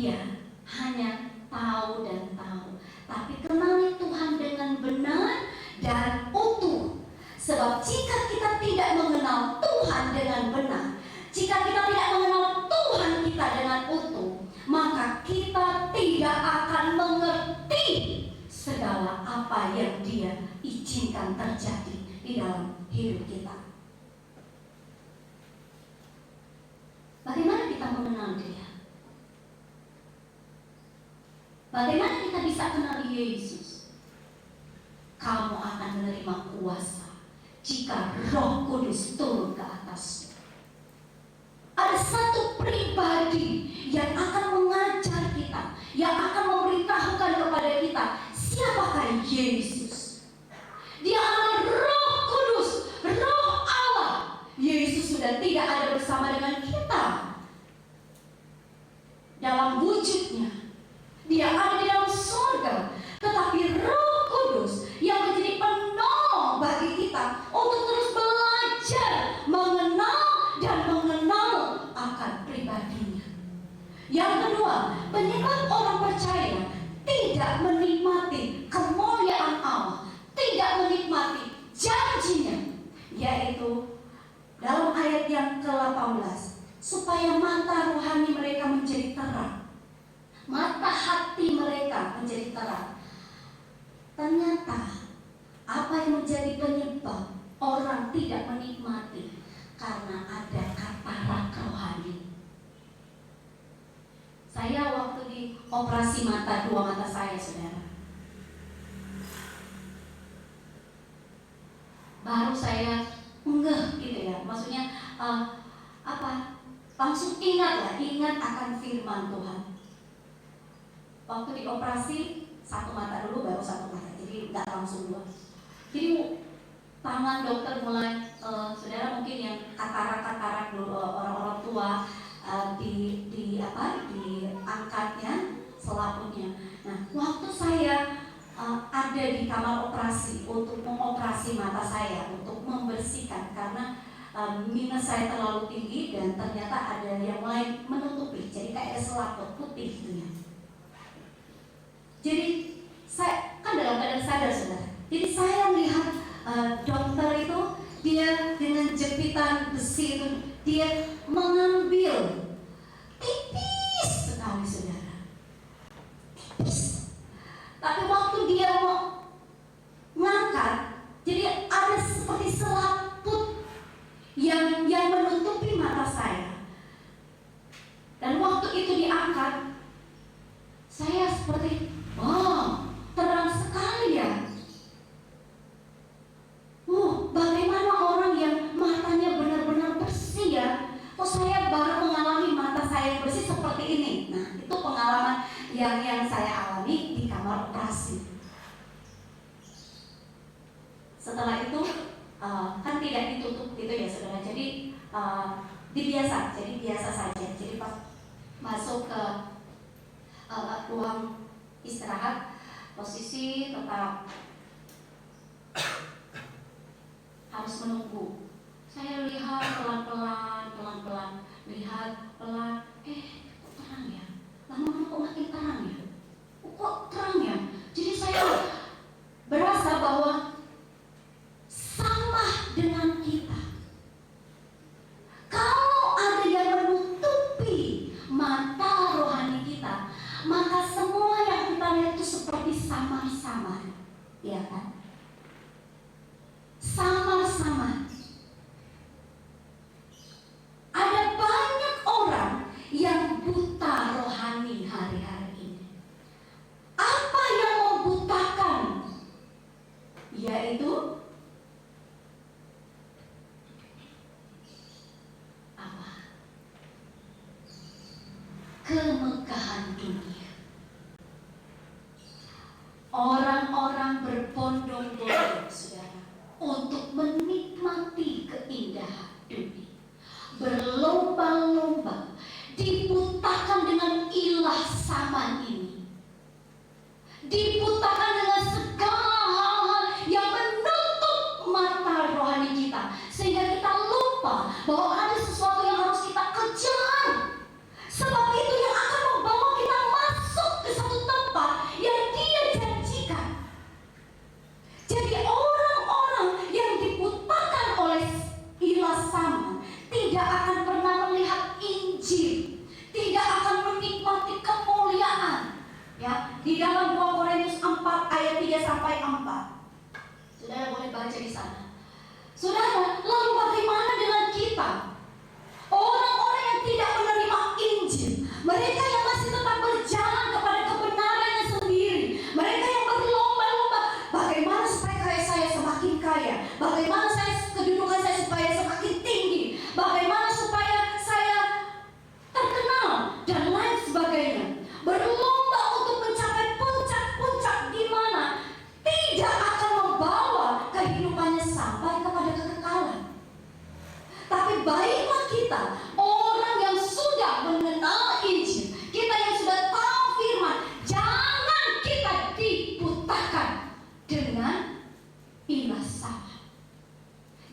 dia hanya tahu dan tahu, tapi kenali Tuhan dengan benar dan utuh. Sebab jika kita tidak mengenal Tuhan dengan benar, jika kita tidak mengenal Tuhan kita dengan utuh, maka kita tidak akan mengerti segala apa yang Dia izinkan terjadi di dalam hidup kita. Bagaimana kita mengenal Dia? Bagaimana kita bisa kenal Yesus? Kamu akan menerima kuasa jika Roh Kudus turun ke atasmu. Ada satu pribadi yang akan mengajar kita, yang akan memberitahukan kepada kita siapakah Yesus. Dia adalah Roh Kudus, Roh Allah. Yesus sudah tidak ada bersama dengan kita dalam wujudnya. Dia ada di dalam surga, tetapi Roh Kudus yang menjadi penolong bagi kita untuk terus belajar mengenal dan mengenal akan pribadinya. Yang kedua, penyebab orang percaya tidak menikmati kemuliaan Allah, tidak menikmati janjinya, yaitu dalam ayat yang ke-18, supaya mata rohani mereka menjadi terang, mata hati mereka menjadi terang. Ternyata apa yang menjadi penyebab orang tidak menikmati? Karena ada katarak rohani. Saya waktu di operasi mata, dua mata saya, saudara, baru saya enggak gitu ya, maksudnya langsung ingat akan firman Tuhan. Waktu di operasi satu mata dulu, baru satu mata, jadi nggak langsung dua. Jadi tangan dokter mulai, saudara mungkin yang katarak dulu, orang-orang tua diangkatnya selaputnya. Nah, waktu saya ada di kamar operasi untuk mengoperasi mata saya, untuk membersihkan karena minus saya terlalu tinggi dan ternyata ada yang mulai menutupi, jadi kayak selaput putih gitu ya. Jadi saya kan dalam keadaan sadar, saudara. Jadi saya melihat dokter itu, dia dengan jepitan besi itu, dia mengambil tipis sekali, saudara, tipis. Tapi waktu dia mau ngangkat, jadi ada seperti selaput yang menutupi mata saya. Dan waktu itu diangkat, saya seperti, terang sekali ya. Bagaimana orang yang matanya benar-benar bersih ya? Kok saya baru mengalami mata saya yang bersih seperti ini. Nah, itu pengalaman yang saya alami di kamar operasi. Setelah itu kan tidak ditutup gitu ya, saudara. Jadi biasa saja. Jadi pas masuk ke ruang istirahat, posisi tetap harus menunggu. Saya lihat pelan-pelan, lihat pelan, kok terang ya? Lama-lama kok makin terang ya? Kok terang ya? Jadi saya berasa bahwa sama dengan kita. Kalau ada yang menutupi mata rohani kita, maka semua yang kita lihat itu seperti samar-samar, ya kan? Samar-samar. Ada banyak orang yang buta rohani hari-hari ini. Apa yang membutakan? Yaitu apa? Kemegahan dunia. Orang-orang berbondong tidak akan pernah melihat Injil, tidak akan menikmati kemuliaan. Ya, di dalam 2 Korintus 4 ayat 3 sampai 4. Saudara boleh baca di sana. Saudara, lalu bagaimana dengan kita? Orang-orang yang tidak menerima Injil, mereka yang masih tetap berjalan kepada kebenarannya sendiri, mereka yang berlomba-lomba, bagaimana supaya saya semakin kaya, bagaimana kedudukan saya supaya semakin tinggi, bagaimana supaya saya terkenal, dan lain sebagainya. Berlomba untuk mencapai puncak-puncak di mana tidak akan membawa kehidupannya sampai kepada kekekalan. Tapi baiklah kita, orang yang sudah mengenal Injil, kita yang sudah tahu firman, jangan kita dibutakan dengan ilah salah.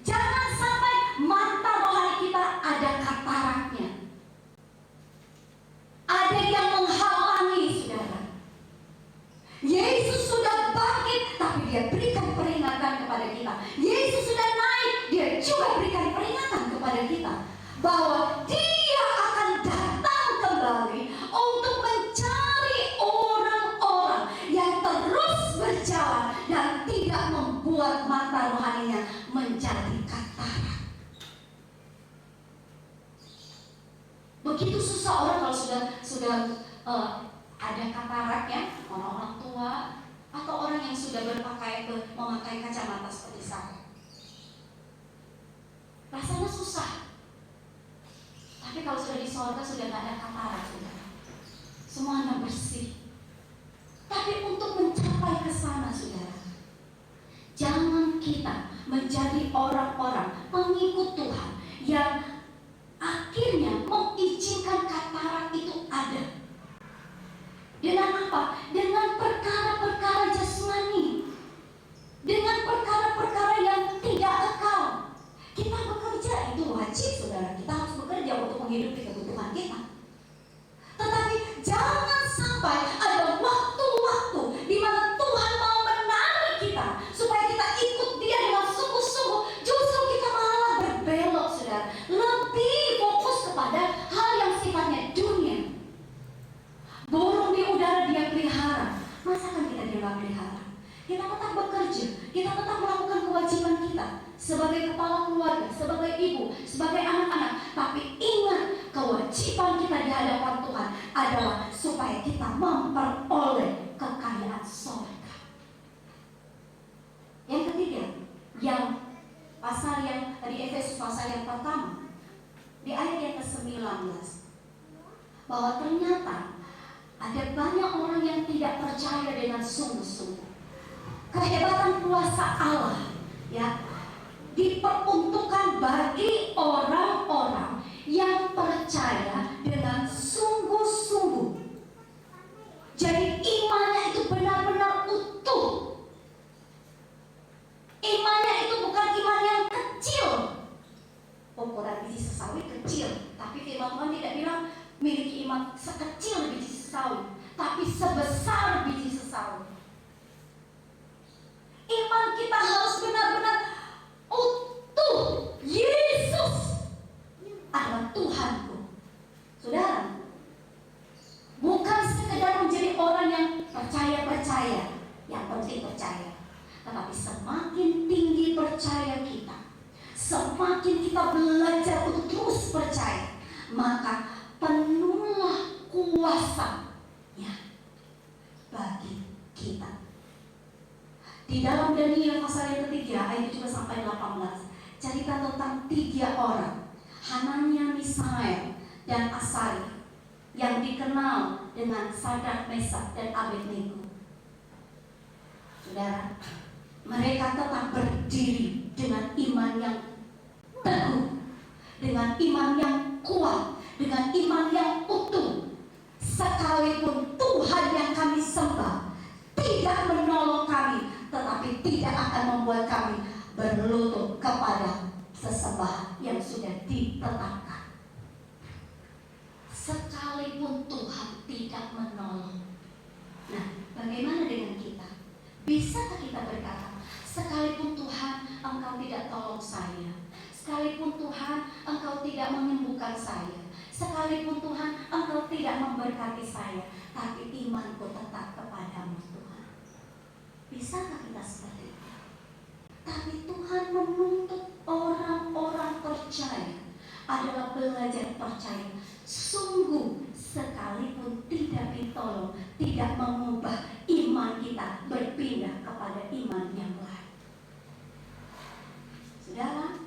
Jangan sampai mata rohani kita ada kataraknya, ada yang menghalangi, saudara. Yesus sudah bangkit, tapi dia berikan peringatan kepada kita. Yesus sudah naik, dia juga berikan peringatan kepada kita bahwa dia akan datang kembali untuk mencari orang-orang yang terus berjalan dan tidak membuat mata rohaninya menjadi katarak. Begitu susah orang kalau sudah ada katarak ya, orang-orang tua atau orang yang sudah memakai kacamata seperti saya. Rasanya susah. Tapi kalau sudah di sorga sudah tidak ada katarak, saudara. Semuanya bersih. Tapi untuk mencapai ke sana, saudara, jangan kita menjadi orang-orang pengikut Tuhan yang akhirnya mengizinkan katarak itu ada. Dengan apa? Dengan perkara-perkara jasmani, dengan perkara-perkara yang tidak kekal. Kita bekerja itu wajib, saudara. Kita harus bekerja untuk menghidupi kebutuhan kita. Tetapi jangan sampai ada waktu-waktu di mana Tuhan mau menarik kita supaya kita ikut Dia dengan sungguh-sungguh. Justru kita malah berbelok, saudara. Lebih fokus kepada hal yang sifatnya dunia. Burung di udara Dia pelihara. Masa kan kita Dia nggak pelihara? Kita tetap bekerja, kita tetap melakukan kewajiban kita sebagai kepala keluarga, sebagai ibu, sebagai anak-anak. Tapi ingat, kewajiban kita di hadapan Tuhan adalah supaya kita memperoleh kekayaan surga. Yang ketiga, yang pasal yang tadi Efesus pasal yang pertama, di ayat yang ke-19, bahwa ternyata ada banyak orang yang tidak percaya dengan sungguh-sungguh. Kehebatan kuasa Allah ya diperuntukkan bagi orang-orang yang percaya dengan sungguh-sungguh. Jadi imannya itu benar-benar utuh. Imannya itu bukan iman yang kecil. Ukuran biji sesawi kecil, tapi firman Tuhan tidak bilang miliki iman sekecil biji sesawi, tapi sebesar biji sesawi. Iman kita harus benar-benar utuh. Yesus adalah Tuhanku. Saudara, bukan sekedar menjadi orang yang percaya-percaya, yang penting percaya. Tetapi semakin tinggi percaya kita, semakin kita belajar untuk terus percaya, maka penuhlah kuasanya bagi kita. Di dalam Daniel pasal yang ketiga ayat 7 sampai 18, cerita tentang 3 orang, Hanania, Misael, dan Asaria, yang dikenal dengan Sadrak, Mesak, dan Abednego. Saudara, mereka tetap berdiri dengan iman yang teguh, dengan iman yang kuat, dengan iman yang utuh. Sekalipun Tuhan yang kami sembah tidak menolong kami, tetapi tidak akan membuat kami berlutut kepada sesembahan yang sudah ditetapkan. Sekalipun Tuhan tidak menolong. Nah, bagaimana dengan kita? Bisakah kita berkata, sekalipun Tuhan Engkau tidak tolong saya, sekalipun Tuhan Engkau tidak menyembuhkan saya, sekalipun Tuhan Engkau tidak memberkati saya, tapi imanku tetap kepadamu Tuhan. Bisakah kita seperti itu? Tapi Tuhan menuntut orang-orang percaya adalah belajar percaya. Sungguh sekalipun tidak ditolong, tidak mengubah iman kita berpindah kepada iman yang lain. Saudara,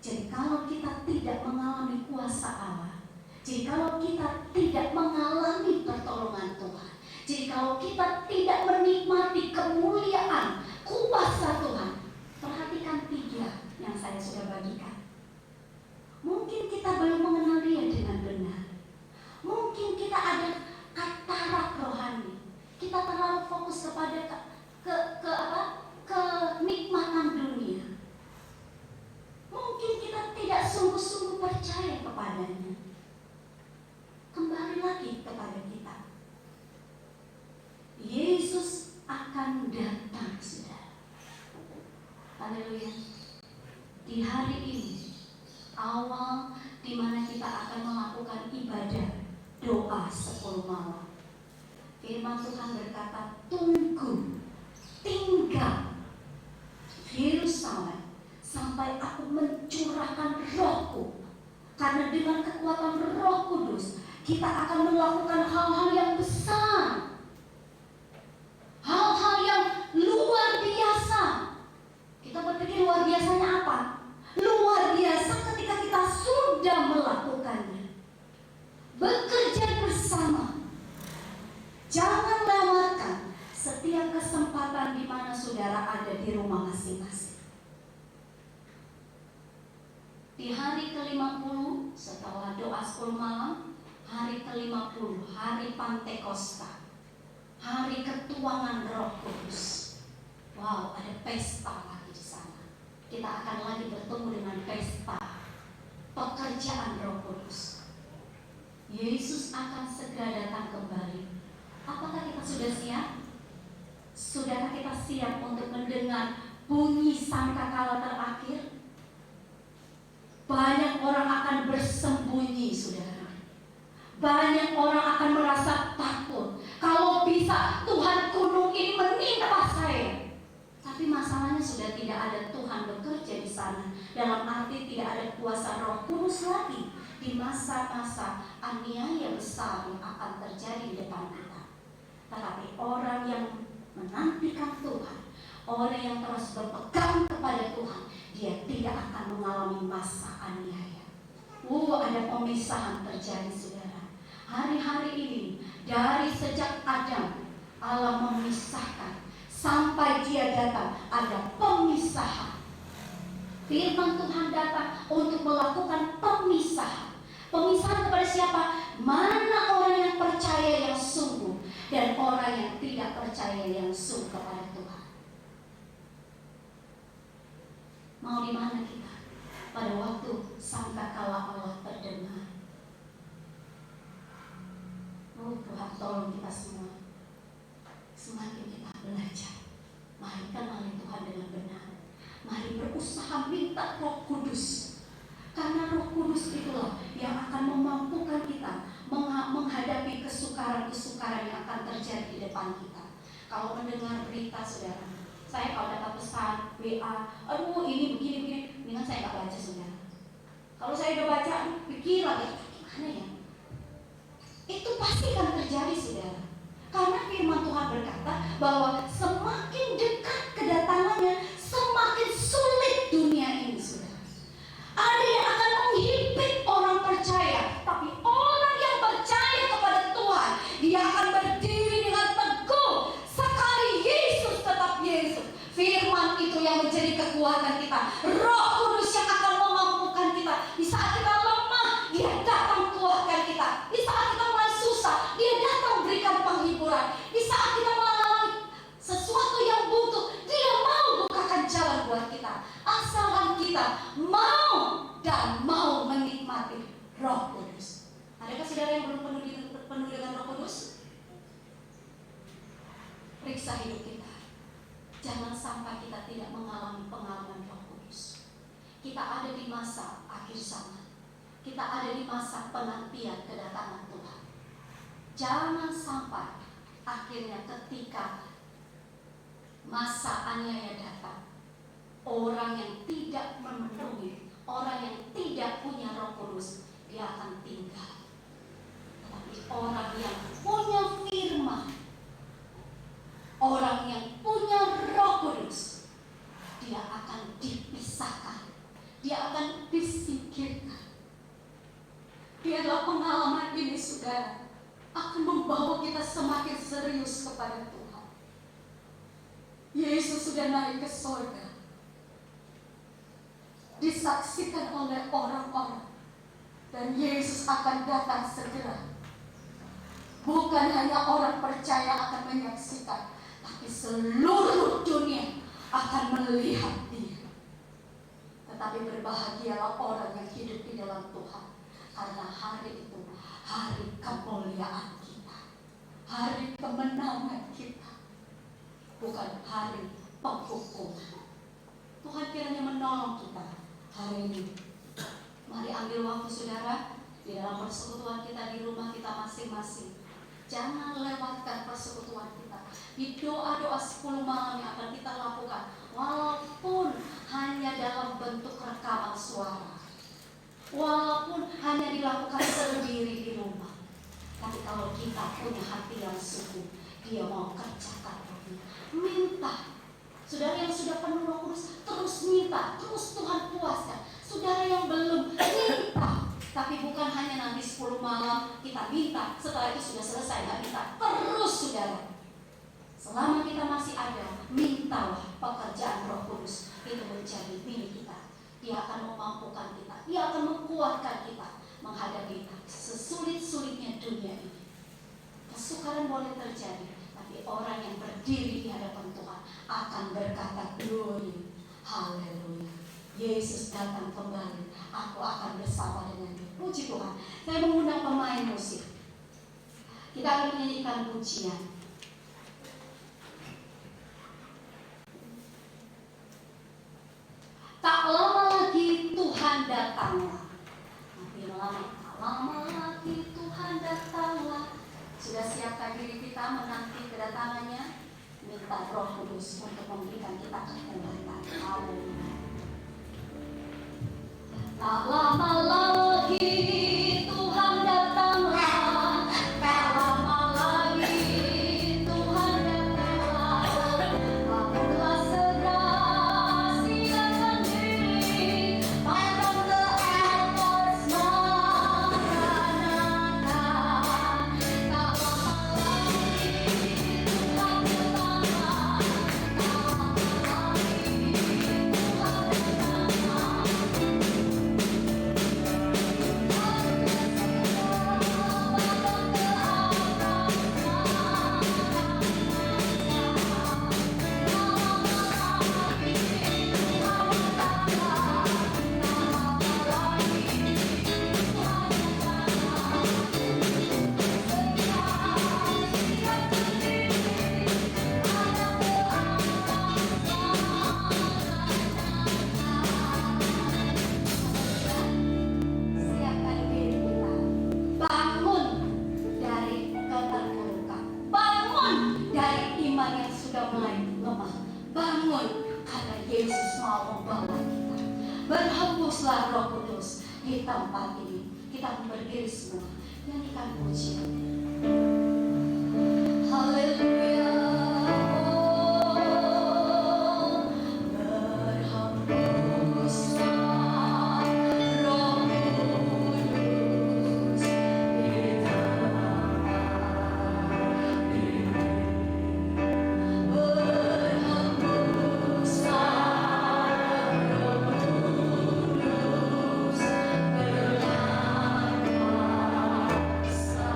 jadi kalau kita tidak mengalami kuasa Allah, jadi kalau kita tidak mengalami pertolongan Tuhan, jadi kalau kita tidak menikmati kemuliaan kuasa Tuhan, perhatikan 3 yang saya sudah bagikan. Mungkin kita belum mengenal Dia dengan benar. Mungkin kita ada katarak rohani. Kita terlalu fokus kepada kenikmatan dunia. Mungkin kita tidak sungguh-sungguh percaya kepadanya. Kembali lagi kepada kita. Yesus akan datang, saudara. Haleluya. Di hari ini, awal di mana kita akan melakukan ibadah doa 10 malam. Firman Tuhan berkata, tunggu, tinggal di Yerusalem sampai aku mencurahkan rohku. Karena dengan kekuatan Roh Kudus kita akan melakukan hal-hal yang besar, hal-hal yang luar biasa. Kita berpikir luar biasanya apa? Luar biasa ketika kita sudah melakukannya. Bekerja bersama. Jangan lewatkan setiap kesempatan di mana saudara ada di rumah masing-masing. Di hari ke-50 setelah doa 10 malam, hari ke-50, hari Pantekosta, hari ketuangan Roh Kudus. Wow, ada pesta lagi di sana. Kita akan lagi bertemu dengan pesta pekerjaan Roh Kudus. Yesus akan segera datang kembali. Apakah kita sudah siap? Sudahkah kita siap untuk mendengar bunyi sangkakala terakhir? Banyak orang akan bersembunyi, saudara. Banyak orang akan merasa takut. Kalau bisa Tuhan gunung ini menimpa saya. Tapi masalahnya sudah tidak ada Tuhan bekerja di sana. Dalam arti tidak ada kuasa Roh Kudus lagi di masa-masa aniaya besar yang akan terjadi di depan kita. Tetapi orang yang menantikan Tuhan, orang yang terus berpegang kepada Tuhan, dia tidak akan mengalami masa aniaya. Ada pemisahan terjadi, saudara. Hari-hari ini dari sejak Adam Allah memisahkan sampai Dia datang, ada pemisahan. Firman Tuhan datang untuk melakukan pemisahan. Pemisahan kepada siapa? Mana orang yang percaya yang sungguh dan orang yang tidak percaya yang sungguh kepada Tuhan. Mau di mana kita pada waktu sangkakala Allah terdengar? Tuhan tolong kita semua. Semakin kita belajar, mari kenali Tuhan dengan benar. Mari berusaha minta Roh Kudus. Karena Roh Kudus itulah yang akan memampukan kita menghadapi kesukaran-kesukaran yang akan terjadi di depan kita. Kalau mendengar berita, saudara, saya kalau dapat pesan WA, aduh ini begini, mendingan saya nggak baca, saudara. Kalau saya udah baca, pikir lagi, gimana ya? Itu pasti akan terjadi, saudara. Karena firman Tuhan berkata bahwa semakin dekat kedatangannya, semakin sulit dunia ini, saudara. Ada yang akan menghimpit orang percaya, tapi orang yang percaya kepada Tuhan, dia akan berdiri dengan teguh. Sekali Yesus tetap Yesus. Firman itu yang menjadi kekuatan kita. Roh Kudus yang akan memampukan kita. Di saat kita lemah, Dia datang kuatkan kita. Di saat kita mulai susah, Dia datang berikan penghiburan. Di saat kita mengalami sesuatu yang butuh, Dia mau bukakan jalan buat kita. Asalkan kita mau dan mau menikmati Roh Kudus. Adakah saudara yang belum penuh dengan Roh Kudus? Periksa hidup kita. Jangan sampai kita tidak mengalami pengalaman Roh Kudus. kita ada di masa akhir zaman. Kita ada di masa penantian kedatangan Tuhan. Jangan sampai akhirnya ketika masa aniaya datang, orang yang tidak memenuhi, orang yang tidak punya Roh Kudus, dia akan tinggal. Tetapi orang yang punya firman, orang yang punya Roh Kudus, dia akan dipisahkan, dia akan disingkirkan. Biarlah pengalaman ini, saudara, akan membawa kita semakin serius kepada Tuhan. Yesus sudah naik ke sorga, disaksikan oleh orang-orang, dan Yesus akan datang segera. Bukan hanya orang percaya akan menyaksikan, tapi seluruh dunia akan melihat Dia. Tetapi berbahagialah orang yang hidup di dalam Tuhan, karena hari itu hari kemuliaan kita, hari kemenangan kita, bukan hari penghukuman. Tuhan kiranya menolong kita hari ini. Mari ambil waktu, saudara, di dalam persekutuan kita di rumah kita masing-masing. Jangan lewatkan persekutuan kita di doa-doa 10 malam yang akan kita lakukan, walaupun hanya dalam bentuk rekaman suara, walaupun hanya dilakukan sendiri di rumah. Tapi kalau kita punya hati yang sungguh, Dia mau kerjakan ini. Minta. Saudara yang sudah penuh Roh Kudus, terus minta, terus Tuhan puaskan. Saudara yang belum, minta. Tapi bukan hanya nanti 10 malam kita minta, setelah itu sudah selesai, nggak minta. Terus, saudara. Selama kita masih ada, mintalah pekerjaan Roh Kudus itu menjadi milik kita. Dia akan memampukan kita, Dia akan menguatkan kita menghadapi sesulit-sulitnya dunia ini. Kesukaran boleh terjadi, tapi orang yang berdiri di hadapan Tuhan akan berkata, glory, haleluya. Yesus datang kembali, aku akan bersama dengan Dia. Puji Tuhan. Saya mengundang pemain musik. Kita akan menyanyikan pujian. Tak lama lagi Tuhan datanglah. Makin lama, tak lama lagi Tuhan datanglah. Sudah siapkan diri kita menanti kedatangannya? Minta Roh Kudus untuk memberikan kita kekuatan. Haleluya. Tak lama lagi Tuhan datanglah. Tak lama lagi Tuhan datanglah. Bangunlah segera, siapkan diri. Pantang ke atas Maranatha. Tak lama lagi Tuhan datanglah. Tak lama lagi Tuhan datanglah. Siapkan diri kita. Bangun dari keterpurukan. Bangun dari iman yang sudah mulai lemah. Bangun karena Yesus mau membawa kita. Berhembuslah Roh Kudus di tempat ini. Kita berdiri semua. Nyanyikan pujian. Haleluya. Berhembuslah Roh Kudus di tempat ini. Berhembuslah Roh Kudus dengan kuasa.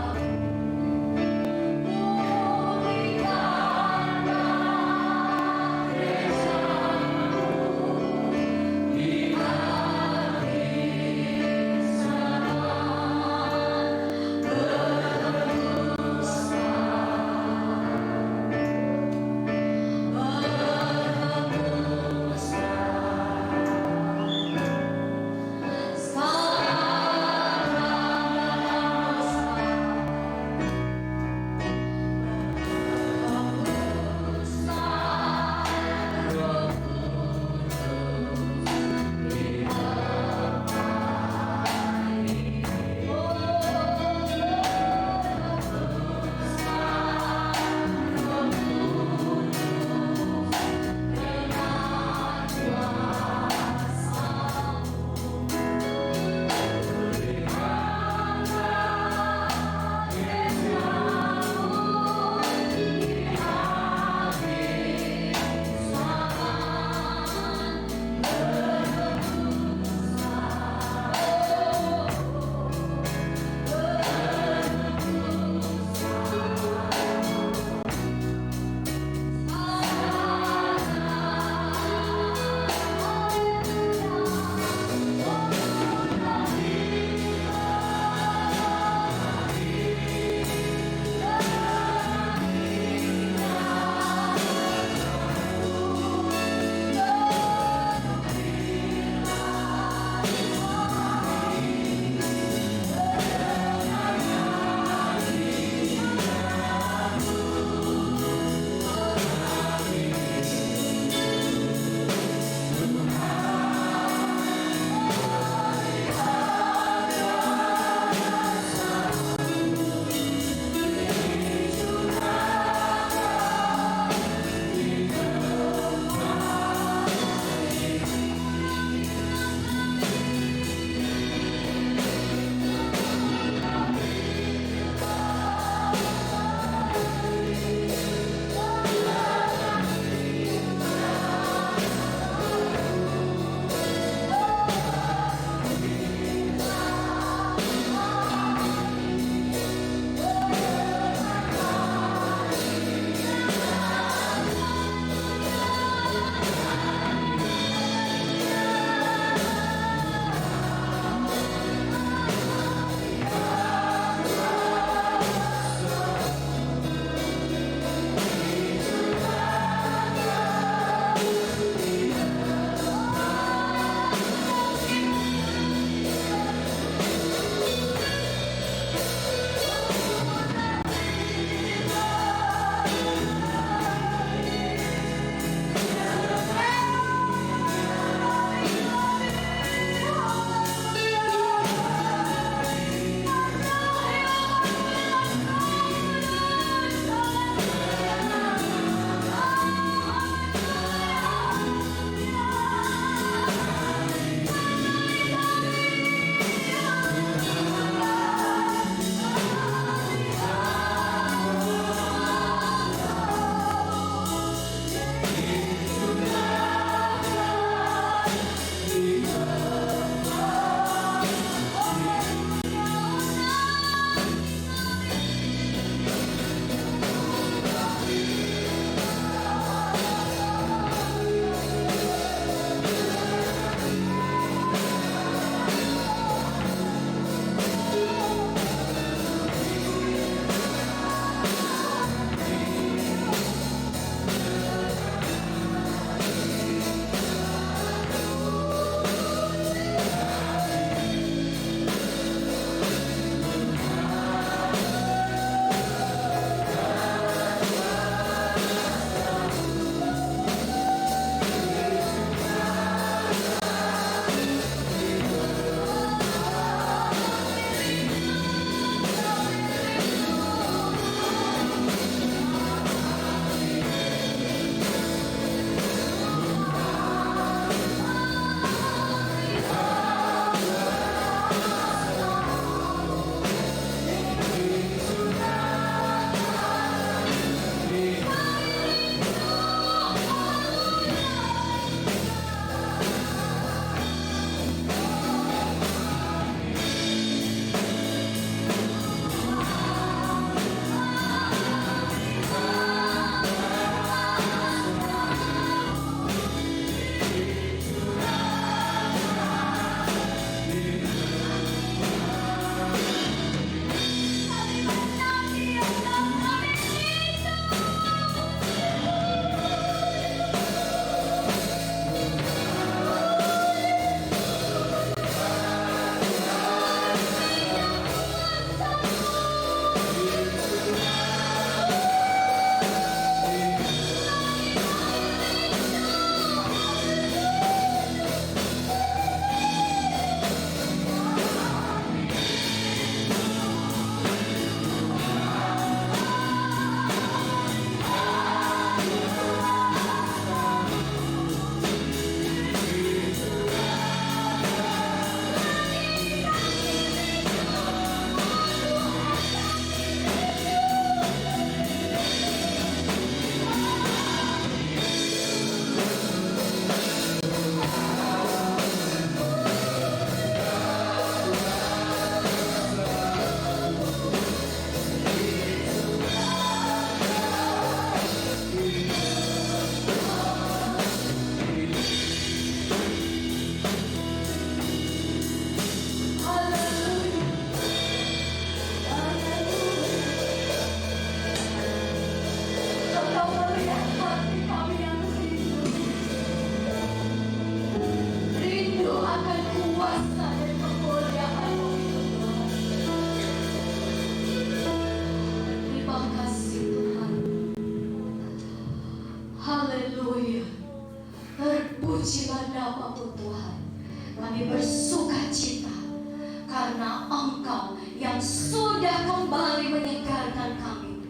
sudah kembali menyegarkan kami,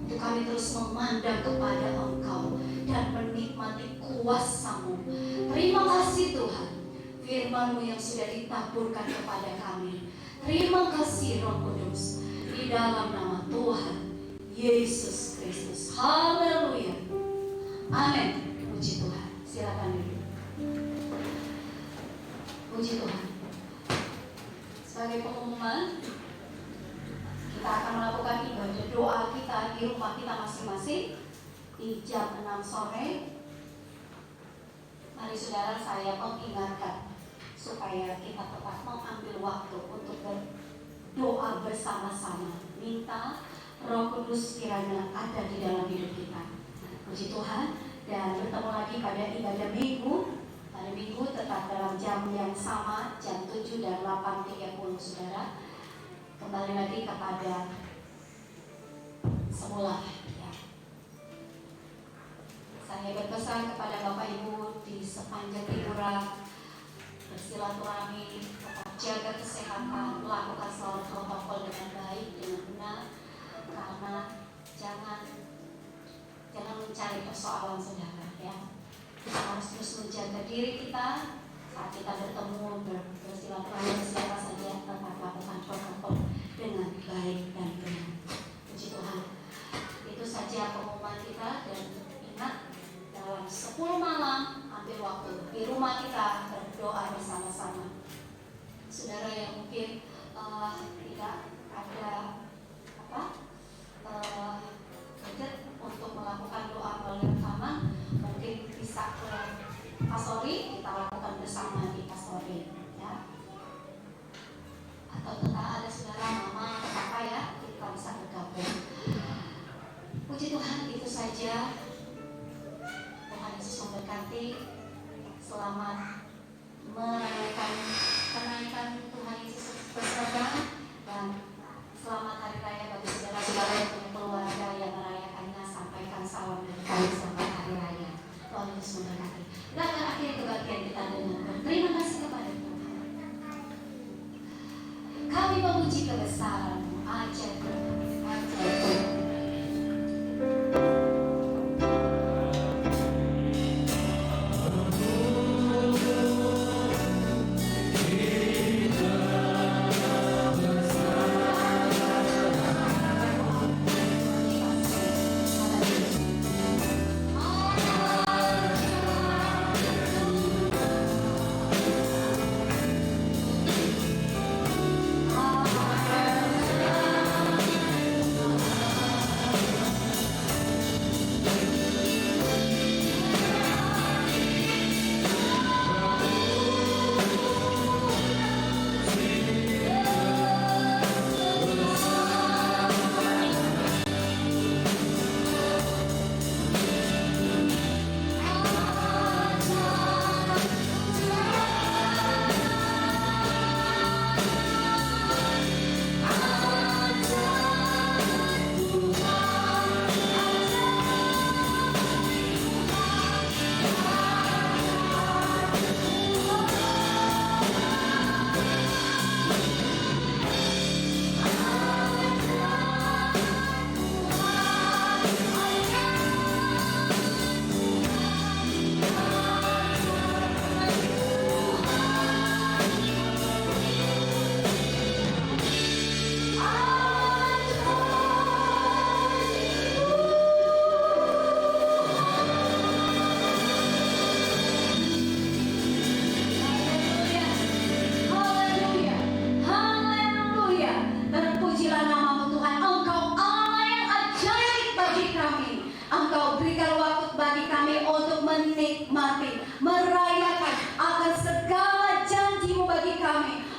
untuk kami terus memandang kepada Engkau dan menikmati kuasa-Mu. Terima kasih Tuhan, firman-Mu yang sudah ditaburkan kepada kami. Terima kasih Roh Kudus, di dalam nama Tuhan Yesus Kristus. Haleluya. Amin. Puji Tuhan. Silakan duduk. Puji Tuhan. Sebagai pengumuman, kita akan melakukan ibadah doa kita di rumah kita masing-masing di jam 6 sore. Mari saudara, saya mengingatkan supaya kita tetap mengambil waktu untuk berdoa bersama-sama. Minta Roh Kudus kiranya ada di dalam hidup kita. Puji Tuhan. Dan bertemu lagi pada ibadah minggu. Pada minggu tetap dalam jam yang sama, jam 7 dan 8.30 saudara. Kembali lagi kepada semula ya. Saya berpesan kepada Bapak Ibu di sepanjang liburan, bersilaturahmi, tetap jaga kesehatan, lakukan salat protokol dengan baik, dengan benar, karena jangan mencari persoalan saudara ya. Kita harus terus menjaga diri kita saat kita bertemu, bersilaturahmi siapa saja, tetap lakukan protokol dengan baik dan benar. Puji Tuhan. Itu saja pengumuman kita, dan ingat dalam 10 malam ambil waktu di rumah kita berdoa bersama-sama. Saudara yang mungkin tidak ada gadget untuk melakukan doa melalui rekaman, mungkin bisa ke pastori, kita lakukan bersama di pastori ya. Atau tetap ada saudara mama atau apa ya, kita bisa bergabung. Puji Tuhan, itu saja. Tuhan Yesus memberkati. Selamat merayakan kenaikan Tuhan Yesus berserta, dan selamat hari raya bagi saudara-saudara yang punya keluarga yang merayakannya. Sampaikan salam dari kami, selamat hari raya. Tuhan Yesus memberkati. Kita akan akhiri kebaktian kita dengan berterima kasih kepada Tuhan. Kami memuji kebesaran-Mu, ajaib Tuhan.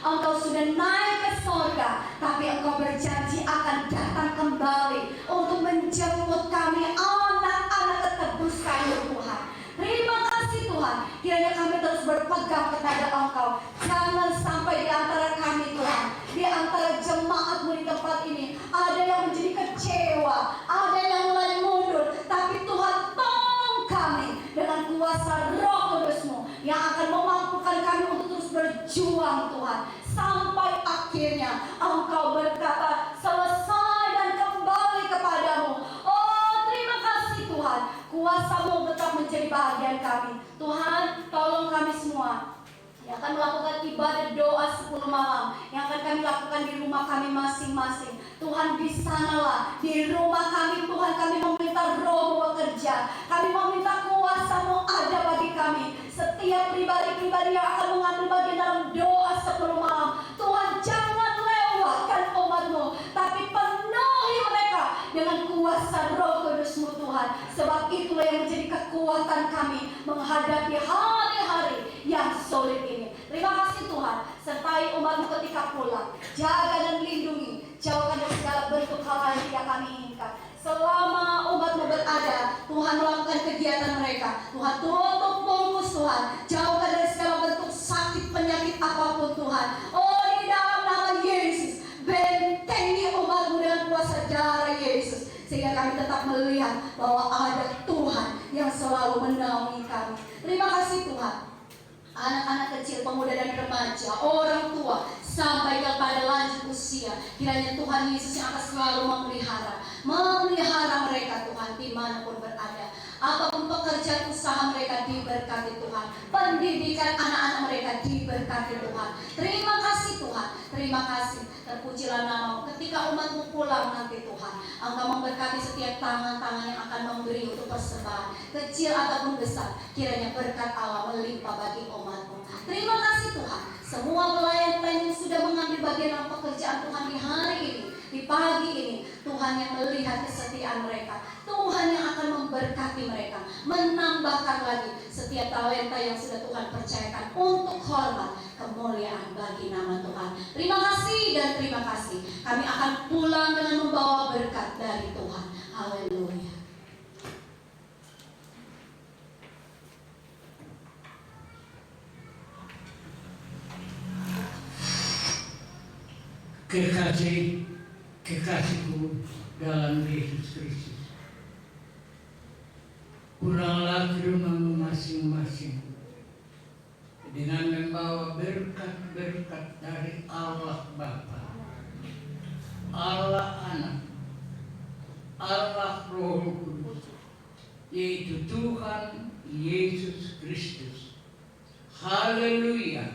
Engkau sudah naik ke surga, tapi Engkau berjanji akan datang kembali untuk menjemput kami, anak-anak ketebus Kayu Tuhan. Terima kasih Tuhan, kiranya kami terus berpegang kepada Engkau. Jangan sampai di antara kami Tuhan, di antara jemaat-Mu di tempat ini, ada yang menjadi kecewa, ada yang mulai mundur, tapi Tuhan tolong kami dengan kuasa Roh Kudus-Mu yang akan memampukan kami untuk terus berjuang Tuhan, sampai akhirnya Engkau berkata selesai. akan melakukan ibadah doa 10 malam yang akan kami lakukan di rumah kami masing-masing. Tuhan, di sanalah, di rumah kami, Tuhan, kami meminta Roh bekerja. Kami meminta kuasa-Mu ada bagi kami. Setiap pribadi-pribadi yang akan mengambil bagian dalam doa 10 malam, Tuhan, jangan lewatkan umat-Mu, tapi penuhi mereka dengan kuasa Roh Kudus-Mu, Tuhan. Sebab itulah yang menjadi kekuatan kami menghadapi hari-hari yang sulit ini. Terima kasih Tuhan, sertai umat-Mu ketika pulang. Jaga dan lindungi, jauhkan dari segala bentuk hal yang tidak kami inginkan. Selama umat-Mu berada, Tuhan melakukan kegiatan mereka. Tuhan tutup bungkus, Tuhan. Jauhkan dari segala bentuk sakit penyakit apapun, Tuhan. Oh, di dalam nama Yesus, bentengi umat-Mu dengan kuasa darah Yesus, sehingga kami tetap melihat bahwa ada Tuhan yang selalu menaungi kami. Terima kasih Tuhan. Anak-anak kecil, pemuda dan remaja, orang tua, sampai kepada lanjut usia, kiranya Tuhan Yesus yang akan selalu memelihara mereka, Tuhan, dimanapun berada. Apapun pekerjaan usaha mereka diberkati Tuhan. Pendidikan anak-anak mereka diberkati Tuhan. Terima kasih Tuhan, terima kasih. Terpujilah nama-Mu ketika umat-Mu pulang nanti Tuhan. Engkau memberkati setiap tangan-tangan yang akan memberi untuk persembahan, kecil ataupun besar. Kiranya berkat Allah melimpah bagi umat-Mu. Terima kasih Tuhan. Semua pelayan-pelayan yang sudah mengambil bagian dalam pekerjaan Tuhan di hari ini, di pagi ini, Tuhan yang melihat kesetiaan mereka, Tuhan yang akan memberkati mereka, menambahkan lagi setiap talenta yang sudah Tuhan percayakan untuk hormat kemuliaan bagi nama Tuhan. Terima kasih dan terima kasih. Kami akan pulang dengan membawa berkat dari Tuhan. Haleluya. Kekasihku dalam Yesus Kristus, pulanglah ke rumahmu masing-masing dengan membawa berkat-berkat dari Allah Bapa, Allah Anak, Allah Roh Kudus, yaitu Tuhan Yesus Kristus. Haleluya.